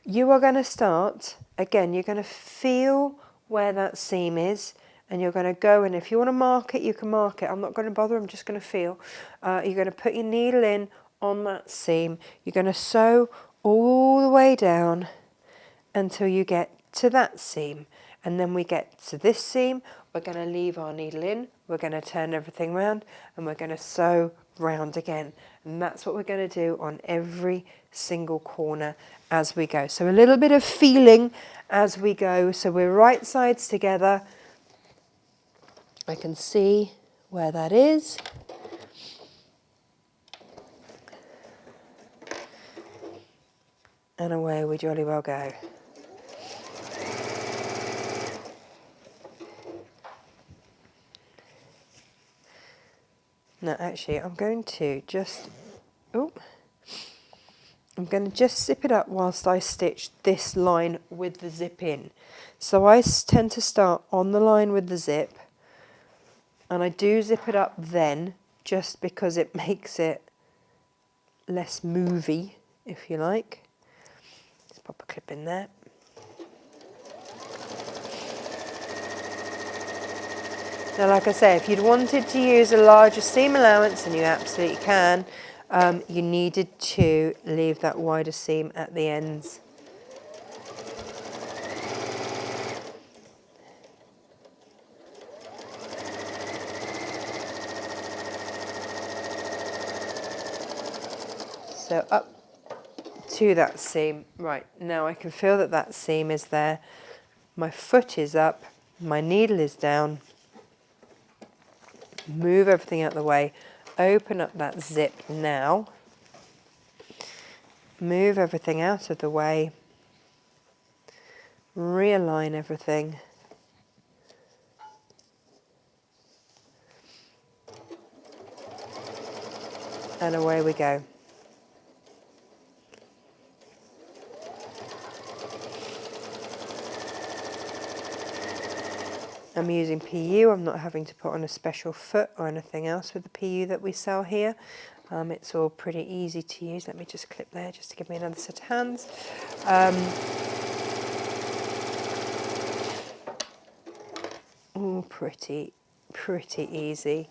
You are going to start, again, you're going to feel where that seam is, and you're going to go, and if you want to mark it, you can mark it. I'm not going to bother, I'm just going to feel. You're going to put your needle in on that seam. You're going to sew all the way down until you get to that seam. And then we get to this seam, we're going to leave our needle in, we're going to turn everything round, and we're going to sew round again. And that's what we're going to do on every single corner as we go. So a little bit of feeling as we go. So we're right sides together. I can see where that is. And away we jolly well go. Now actually I'm going to just zip it up whilst I stitch this line with the zip in. So I tend to start on the line with the zip, and I do zip it up then just because it makes it less movey, if you like. Let's pop a clip in there. Now, like I say, if you'd wanted to use a larger seam allowance, and you absolutely can, you needed to leave that wider seam at the ends. So up to that seam. Right, now I can feel that that seam is there. My foot is up, my needle is down. Move everything out of the way, open up that zip now, move everything out of the way, realign everything, and away we go. I'm using PU, I'm not having to put on a special foot or anything else with the PU that we sell here. It's all pretty easy to use. Let me just clip there just to give me another set of hands. All pretty easy.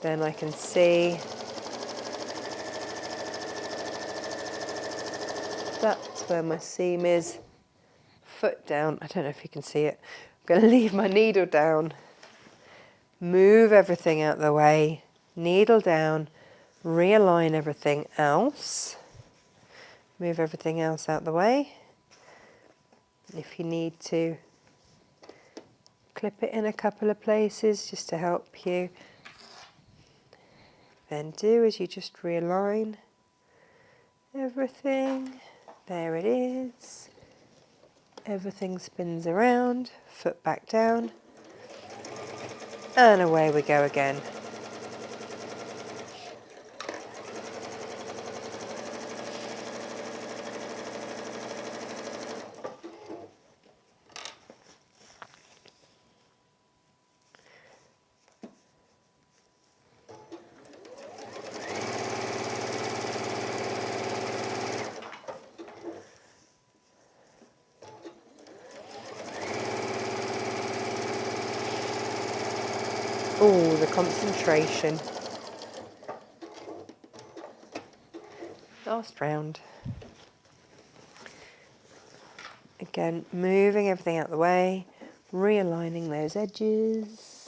Then I can see that's where my seam is. Foot down, I don't know if you can see it. I'm going to leave my needle down, move everything out of the way, needle down, realign everything else, move everything else out of the way. If you need to, clip it in a couple of places just to help you. Then do is you just realign everything. There it is. Everything spins around, foot back down, and away we go again. Oh, the concentration. Last round. Again, moving everything out of the way, realigning those edges.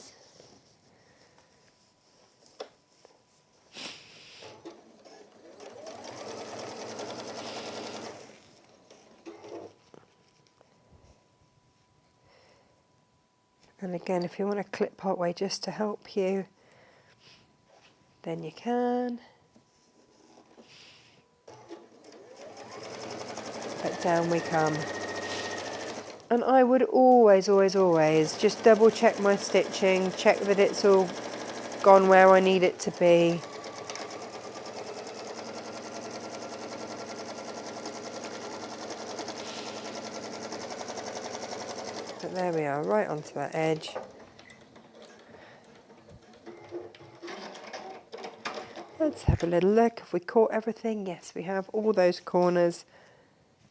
And again, if you want to clip part way just to help you, then you can. But down we come. And I would always just double check my stitching, check that it's all gone where I need it to be. But there we are. are, right onto that edge. Let's have a little look. Have we caught everything? Yes, we have all those corners.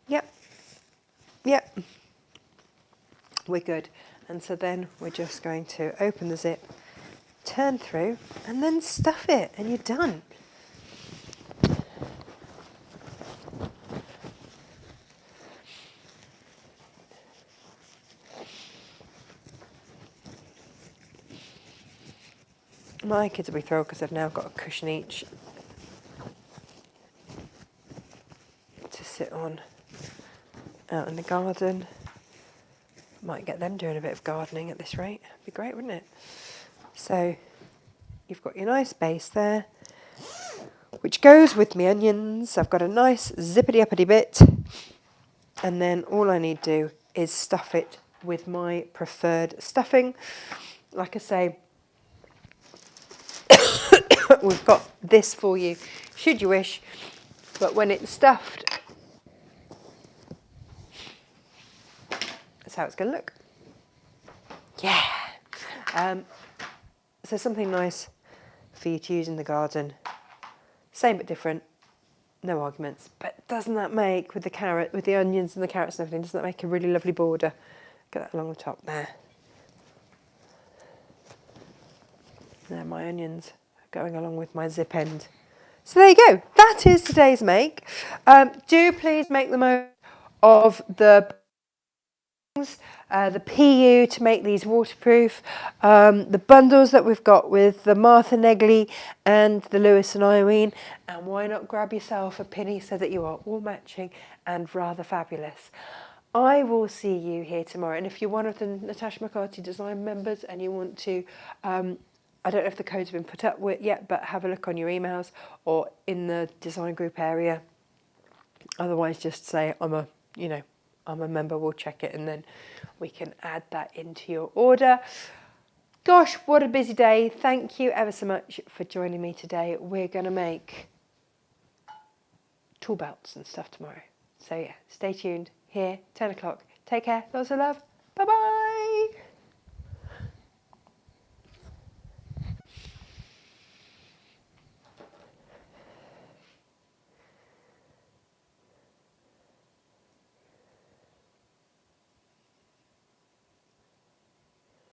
Yep. Yep. We're good. And so then we're just going to open the zip, turn through, and then stuff it, and you're done. My kids will be thrilled because they've now got a cushion each to sit on out in the garden. Might get them doing a bit of gardening at this rate. Be great, wouldn't it? So you've got your nice base there, which goes with my onions. I've got a nice zippity-uppity bit, and then all I need to do is stuff it with my preferred stuffing. Like I say, we've got this for you, should you wish, but when it's stuffed, that's how it's going to look. Yeah. So something nice for you to use in the garden. Same but different. No arguments. But doesn't that make, with the carrot, with the onions and the carrots and everything, doesn't that make a really lovely border? Get that along the top there. There, my onions going along with my zip end. So there you go. That is today's make. Do please make the most of the PU to make these waterproof. The bundles that we've got with the Martha Negley and the Lewis and Irene. And why not grab yourself a pinny so that you are all matching and rather fabulous. I will see you here tomorrow. And if you're one of the Natasha Makes design members and you want to, I don't know if the code's been put up with yet, but have a look on your emails or in the design group area. Otherwise, just say I'm a member, we'll check it and then we can add that into your order. Gosh, what a busy day. Thank you ever so much for joining me today. We're going to make tool belts and stuff tomorrow. So yeah, stay tuned here, 10 o'clock. Take care. Lots of love. Bye-bye.